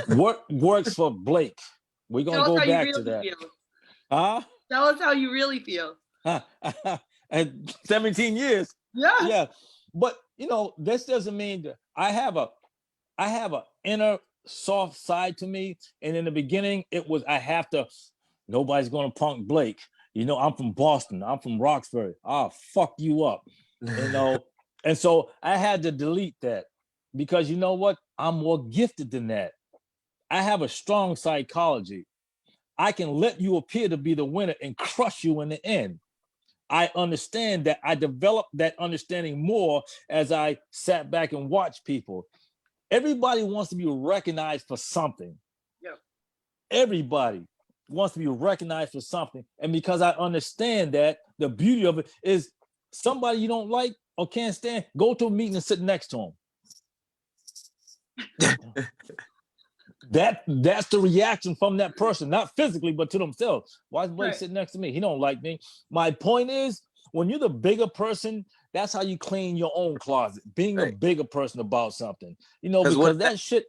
Works for Blake. We're going to go back to that. Huh? Tell us how you really feel. And 17 years. Yeah. Yeah. But, you know, this doesn't mean that I have a inner soft side to me. And in the beginning, it was, nobody's going to punk Blake. You know, I'm from Boston. I'm from Roxbury. I'll fuck you up, you know? And so I had to delete that because you know what? I'm more gifted than that. I have a strong psychology. I can let you appear to be the winner and crush you in the end. I understand that. I developed that understanding more as I sat back and watched people. Everybody wants to be recognized for something. Yep. Everybody wants to be recognized for something. And because I understand that, the beauty of it is somebody you don't like or can't stand, go to a meeting and sit next to them. That's the reaction from that person, not physically, but to themselves. Why is Blake sitting next to me? He don't like me. My point is, when you're the bigger person, that's how you clean your own closet. Being a bigger person about something, you know, because that shit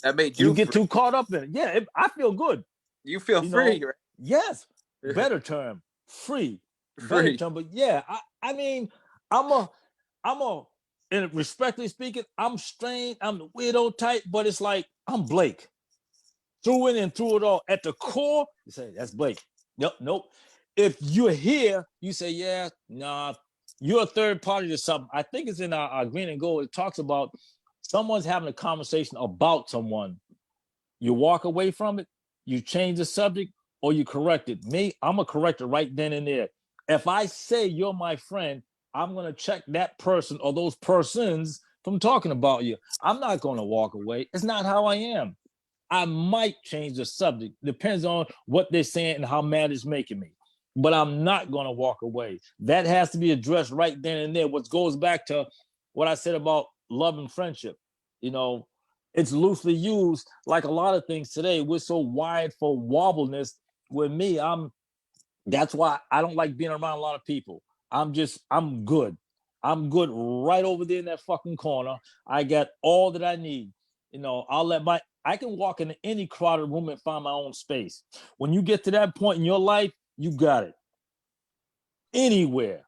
that made you get too caught up in it. Yeah, I feel good. You feel free, right? Yes, better term, free, better term. But yeah, I mean, I'm a, and respectfully speaking, I'm strange. I'm the weirdo type, but it's like I'm Blake. Through it and through it all. At the core, you say that's Blake. Yep, nope. If you're here, you say, yeah, nah, you're a third party to something. I think it's in our Green and Gold. It talks about someone's having a conversation about someone. You walk away from it, you change the subject, or you correct it. Me, I'm a corrector right then and there. If I say you're my friend, I'm going to check that person or those persons from talking about you. I'm not going to walk away. It's not how I am. I might change the subject. Depends on what they're saying and how mad it's making me. But I'm not going to walk away. That has to be addressed right then and there, which goes back to what I said about love and friendship. You know, it's loosely used like a lot of things today. We're so wired for wobbleness. With me, that's why I don't like being around a lot of people. I'm good. I'm good right over there in that fucking corner. I got all that I need. You know, I can walk into any crowded room and find my own space. When you get to that point in your life, you got it. Anywhere.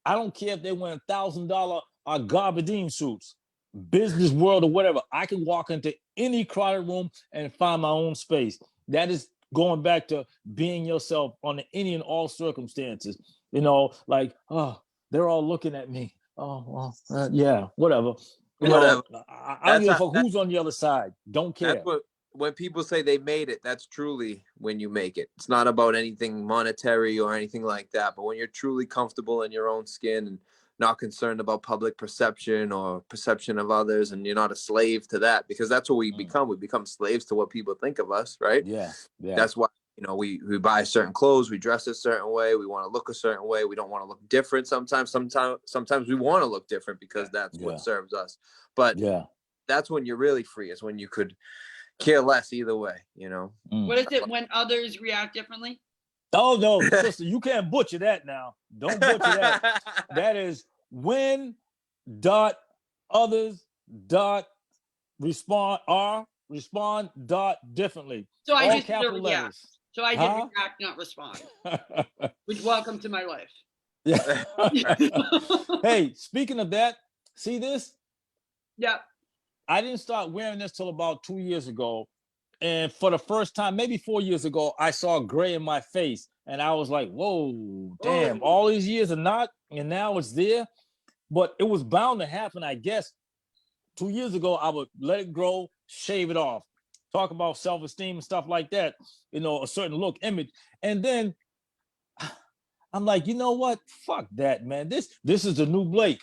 I don't care if they wear $1,000 garbadine suits, business world or whatever. I can walk into any crowded room and find my own space. That is going back to being yourself on any and all circumstances. You know, like, oh, they're all looking at me. Oh, well, yeah, whatever. You know, I don't give a fuck who's on the other side. Don't care. That's when people say they made it, that's truly when you make it. It's not about anything monetary or anything like that. But when you're truly comfortable in your own skin and not concerned about public perception or perception of others, and you're not a slave to that, because that's what we become. We become slaves to what people think of us, right? Yeah. That's why, you know, we buy certain clothes, we dress a certain way, we want to look a certain way, we don't want to look different. Sometimes we want to look different because that's what serves us. But that's when you're really free, is when you could care less either way, you know. What is it when others react differently? Oh no, sister, you can't butcher that now. Don't butcher that. That is when others respond differently. So I all just capital letters. So I did Huh? react, not respond. Which, welcome to my life. Yeah. Hey, speaking of that, see this? Yep. I didn't start wearing this till about 2 years ago. And for the first time, maybe 4 years ago, I saw gray in my face. And I was like, whoa, damn, Oh. all these years are not, and now it's there. But it was bound to happen, I guess. 2 years ago, I would let it grow, shave it off, talk about self-esteem and stuff like that, a certain look, image. And then I'm like, you know what? Fuck that, man. This is the new Blake.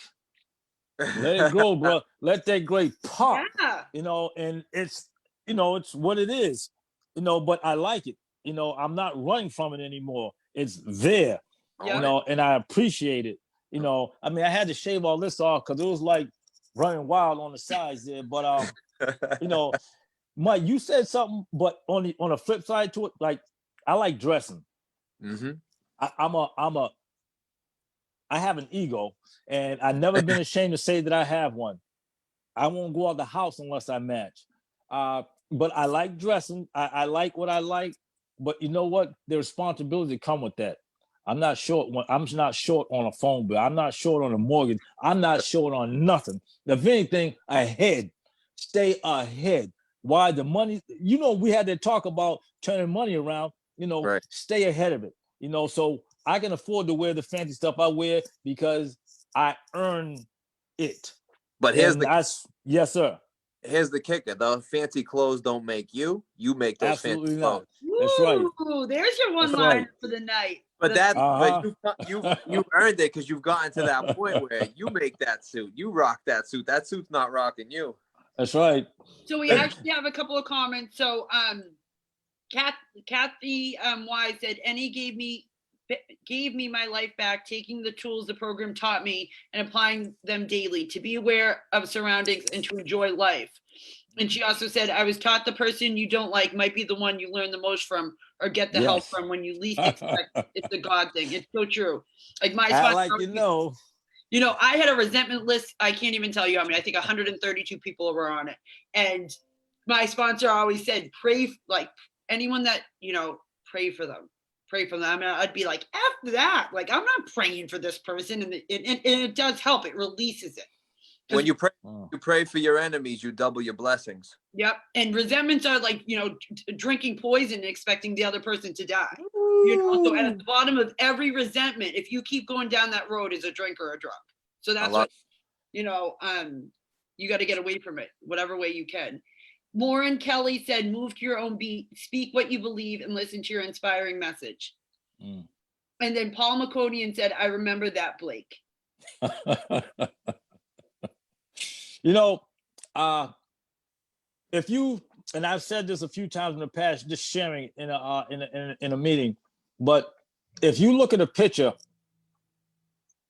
Let it grow, bro. Let that gray pop. Yeah. And it's what it is. But I like it. I'm not running from it anymore. It's there. Yep. And I appreciate it. I mean, I had to shave all this off because it was like running wild on the sides there. But Mike, you said something, but on the flip side to it, like I like dressing. Mm-hmm. I have an ego, and I've never been ashamed to say that I have one. I won't go out the house unless I match. But I like dressing. I like what I like. But you know what? The responsibility come with that. I'm not short on a phone bill. I'm not short on a mortgage. I'm not short on nothing. If anything, ahead. Stay ahead. Why the money? We had to talk about turning money around. Right. Stay ahead of it. So I can afford to wear the fancy stuff I wear because I earn it. But yes, sir. Here's the kicker: the fancy clothes don't make you. You make those Absolutely fancy not. clothes. That's right. Ooh, there's your one That's line right. for the night. But Uh-huh. you've earned it because you've gotten to that point where you make that suit. You rock that suit. That suit's not rocking you. That's right. So we actually have a couple of comments. So Kathy Y said, Annie gave me my life back, taking the tools the program taught me and applying them daily to be aware of surroundings and to enjoy life. And she also said, I was taught the person you don't like might be the one you learn the most from or get the help from when you least expect. It's a God thing. It's so true. Like my sponsor, I had a resentment list. I can't even tell you how many. I think 132 people were on it. And my sponsor always said, pray, like anyone that, pray for them. Pray for them. I mean, I'd be like, after that, like, I'm not praying for this person. And it does help. It releases it. When you pray for your enemies, you double your blessings. Yep. And resentments are like, drinking poison and expecting the other person to die. So at the bottom of every resentment, if you keep going down that road, is a drink or a drug. So that's what, you got to get away from it, whatever way you can. Lauren Kelly said, move to your own beat, speak what you believe, and listen to your inspiring message. And then Paul McConian said, I remember that, Blake. If you, and I've said this a few times in the past, just sharing in a meeting, but if you look at a picture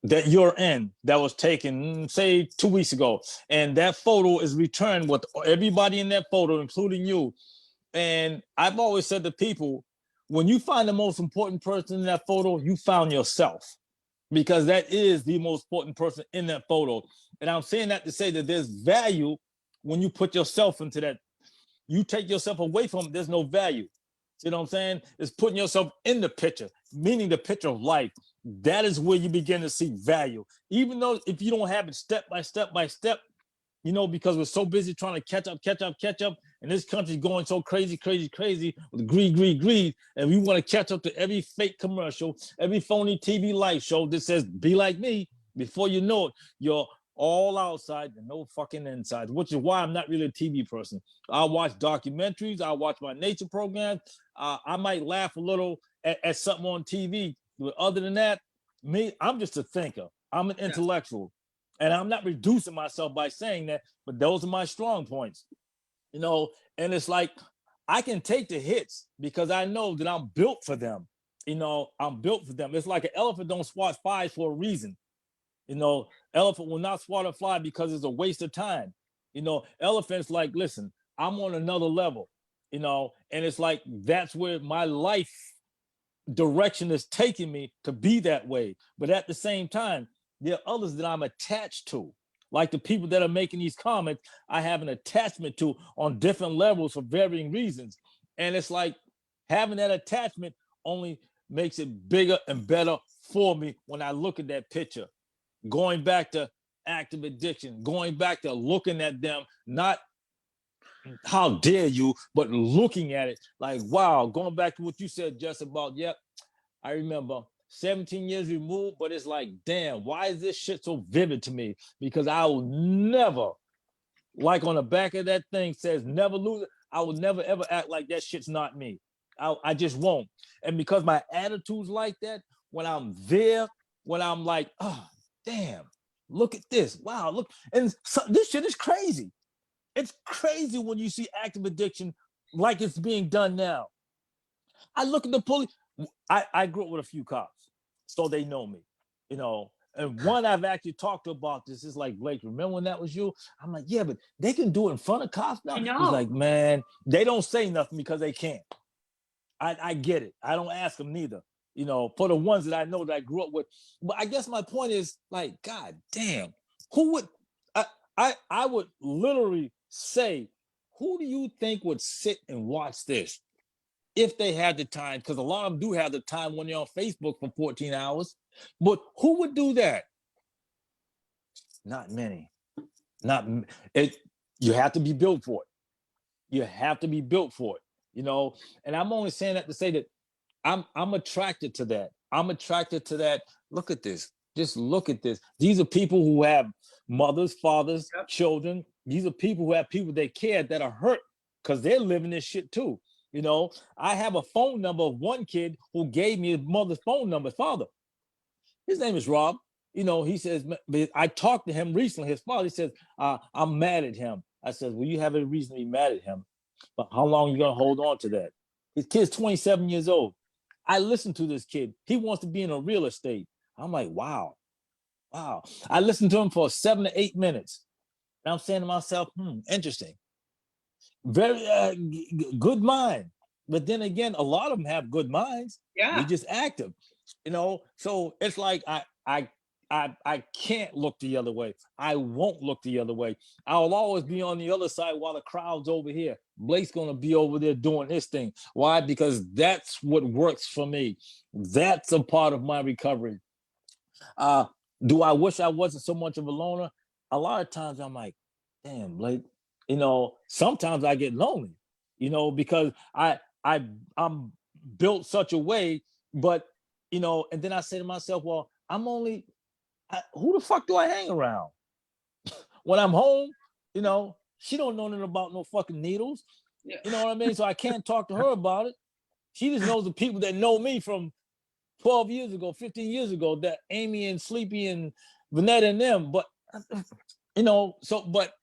that you're in that was taken, say 2 weeks ago, and that photo is returned with everybody in that photo, including you, and I've always said to people, when you find the most important person in that photo, you found yourself, because that is the most important person in that photo. And I'm saying that to say that there's value when you put yourself into that. You take yourself away from it, there's no value. See what I'm saying? It's putting yourself in the picture, meaning the picture of life. That is where you begin to see value. Even though if you don't have it step by step by step, because we're so busy trying to catch up, and this country's going so crazy with greed, and we want to catch up to every fake commercial, every phony TV live show that says, be like me. Before you know it, you're all outside and no fucking inside, which is why I'm not really a TV person. I'll watch documentaries. I'll watch my nature programs. I might laugh a little at something on TV. But other than that, I'm just a thinker. I'm an intellectual. And I'm not reducing myself by saying that, but those are my strong points. And it's like, I can take the hits because I know that I'm built for them. I'm built for them. It's like an elephant don't swat flies for a reason. Elephant will not swat a fly because it's a waste of time. Elephants like, listen, I'm on another level, and it's like, that's where my life direction is taking me to be that way. But at the same time, there are others that I'm attached to, like the people that are making these comments. I have an attachment to on different levels for varying reasons. And it's like, having that attachment only makes it bigger and better for me when I look at that picture. Going back to active addiction, going back to looking at them, not how dare you, but looking at it like, wow, going back to what you said just about, yep, I remember 17 years removed, but it's like, damn, why is this shit so vivid to me? Because I will never, like on the back of that thing says, never lose it. I will never ever act like that shit's not me. I just won't. And because my attitude's like that, when I'm there, when I'm like, oh, damn, look at this. Wow, look. And so, this shit is crazy. It's crazy when you see active addiction like it's being done now. I look at the police. I grew up with a few cops, so they know me, you know. And one I've actually talked to about this is like, Blake, remember when that was you? I'm like, yeah, but they can do it in front of cops now. I know. He's like, man, they don't say nothing because they can't. I get it. I don't ask them neither, you know, for the ones that I know that I grew up with. But I guess my point is like, God damn, who would, I would literally say, who do you think would sit and watch this if they had the time? Because a lot of them do have the time when they're on Facebook for 14 hours. But who would do that? Not many. Not it. You have to be built for it. You have to be built for it, you know. And I'm only saying that to say that I'm attracted to that. I'm attracted to that. Look at this. Just look at this. These are people who have mothers, fathers, Yep. children. These are people who have people they care that are hurt because they're living this shit too. You know, I have a phone number of one kid who gave me his mother's phone number, his father. His name is Rob. You know, he says, I talked to him recently. His father, he says, I'm mad at him. I said, well, you have a reason to be mad at him. But how long are you going to hold on to that? His kid's 27 years old. I listened to this kid. He wants to be in a real estate. I'm like, wow. I listened to him for 7 to 8 minutes. And I'm saying to myself, interesting. Very good mind. But then again, a lot of them have good minds. Yeah. They just active, you know. So it's like I can't look the other way. I won't look the other way. I'll always be on the other side while the crowd's over here. Blake's gonna be over there doing his thing. Why? Because that's what works for me. That's a part of my recovery. Do I wish I wasn't so much of a loner? A lot of times I'm like, damn, Blake, you know, sometimes I get lonely, you know, because I'm built such a way, but you know, and then I say to myself, well, who the fuck do I hang around? When I'm home, you know, she don't know nothing about no fucking needles. Yeah. You know what I mean? So I can't talk to her about it. She just knows the people that know me from 12 years ago, 15 years ago, that Amy and Sleepy and Vanetta and them. But you know, but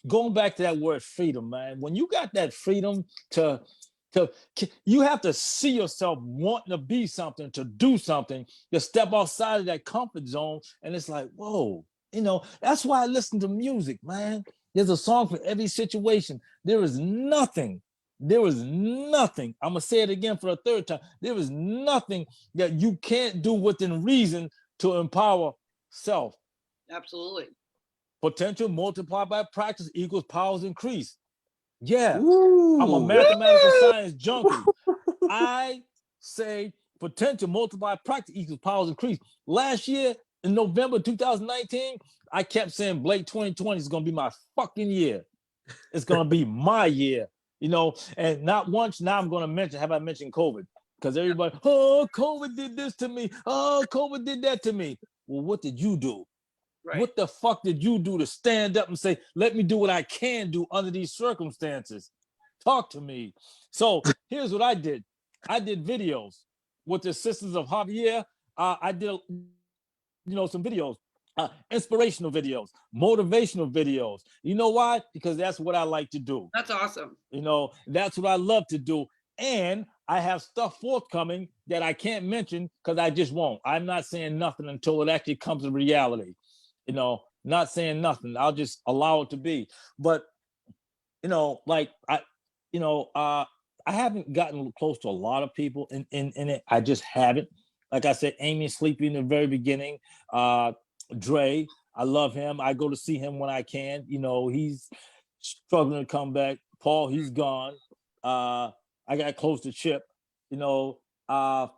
going back to that word freedom, man, when you got that freedom to you have to see yourself wanting to be something, to do something, to step outside of that comfort zone. And it's like, whoa, you know, that's why I listen to music, man. There's a song for every situation. There is nothing. I'm going to say it again for a third time. There is nothing that you can't do within reason to empower self. Absolutely. Potential multiplied by practice equals powers increase. Yeah. Ooh. I'm a mathematical science junkie. I say potential multiplied practice equals powers increase. Last year in November 2019, I kept saying Blake 2020 is going to be my fucking year. It's going to be my year, you know, and not once now I'm going to mention, have I mentioned COVID? Because everybody, oh, COVID did this to me. Oh, COVID did that to me. Well, what did you do? Right. What the fuck did you do to stand up and say, let me do what I can do under these circumstances? Talk to me. So here's what I did. I did videos with the assistance of Javier. I did, you know, some videos, inspirational videos, motivational videos. You know why? Because that's what I like to do. That's awesome. You know, that's what I love to do. And I have stuff forthcoming that I can't mention because I just won't. I'm not saying nothing until it actually comes to reality. You know, not saying nothing. I'll just allow it to be. But, you know, like I haven't gotten close to a lot of people in it. I just haven't. Like I said, Amy Sleepy in the very beginning. Dre, I love him. I go to see him when I can. You know, he's struggling to come back. Paul, he's gone. I got close to Chip, you know, for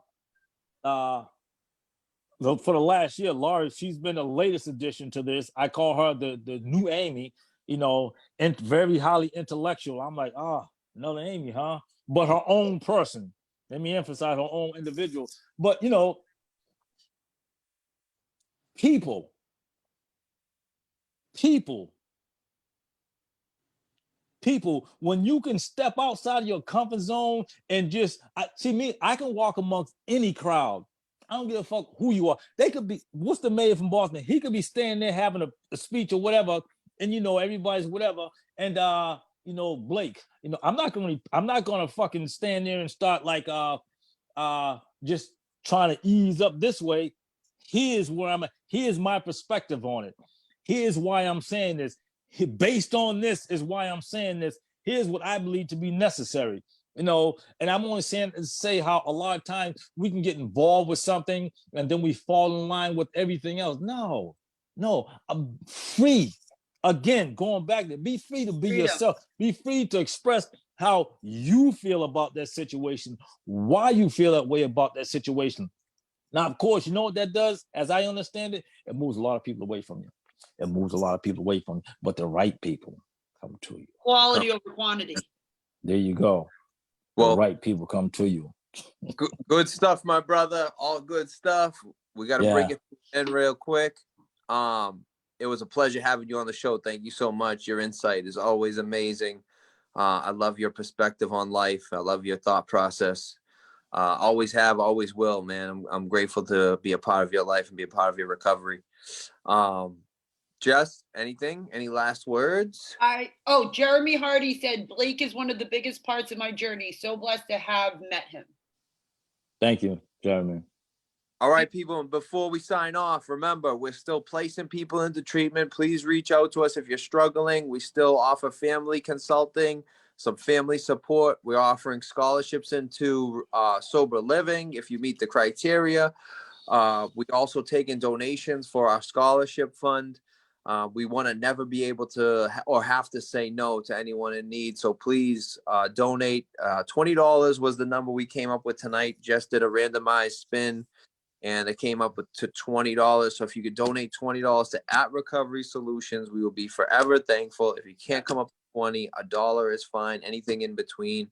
the last year, Laurie, she's been the latest addition to this. I call her the new Amy, you know, and very highly intellectual. I'm like, another Amy, huh? But her own person. Let me emphasize her own individual. But you know, people, when you can step outside of your comfort zone and just see me, I can walk amongst any crowd. I don't give a fuck who you are. They could be, what's the mayor from Boston? He could be standing there having a speech or whatever, and you know, everybody's whatever. And you know, Blake, you know, I'm not gonna fucking stand there and start like just trying to ease up this way. Here's where I'm at. Here's my perspective on it. Here's why I'm saying this. Based on this is why I'm saying this. Here's what I believe to be necessary. You know, and I'm only saying to say how a lot of times we can get involved with something and then we fall in line with everything else. No, I'm free. Again, going back to be free to be yourself. Be free to express how you feel about that situation, why you feel that way about that situation. Now, of course, you know what that does, as I understand it, it moves a lot of people away from you. It moves a lot of people away from you, but the right people come to you. Quality over quantity. There you go. Well, the right people come to you. Good stuff, my brother. All good stuff. We got to bring it in real quick. It was a pleasure having you on the show. Thank you so much. Your insight is always amazing. I love your perspective on life. I love your thought process. Always have, always will, man. I'm grateful to be a part of your life and be a part of your recovery. Jess, anything? Any last words? Jeremy Hardy said, Blake is one of the biggest parts of my journey. So blessed to have met him. Thank you, Jeremy. All right, people, and before we sign off, remember, we're still placing people into treatment. Please reach out to us if you're struggling. We still offer family consulting, some family support. We're offering scholarships into sober living if you meet the criteria. We also take in donations for our scholarship fund. We want to never be able to or have to say no to anyone in need. So please donate. $20 was the number we came up with tonight. Just did a randomized spin and it came up to $20. So if you could donate $20 to At Recovery Solutions, we will be forever thankful. If you can't come up with $20, $1 is fine. Anything in between.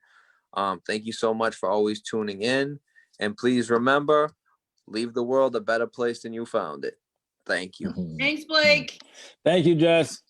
Thank you so much for always tuning in. And please remember, leave the world a better place than you found it. Thank you. Thanks, Blake. Thank you, Jess.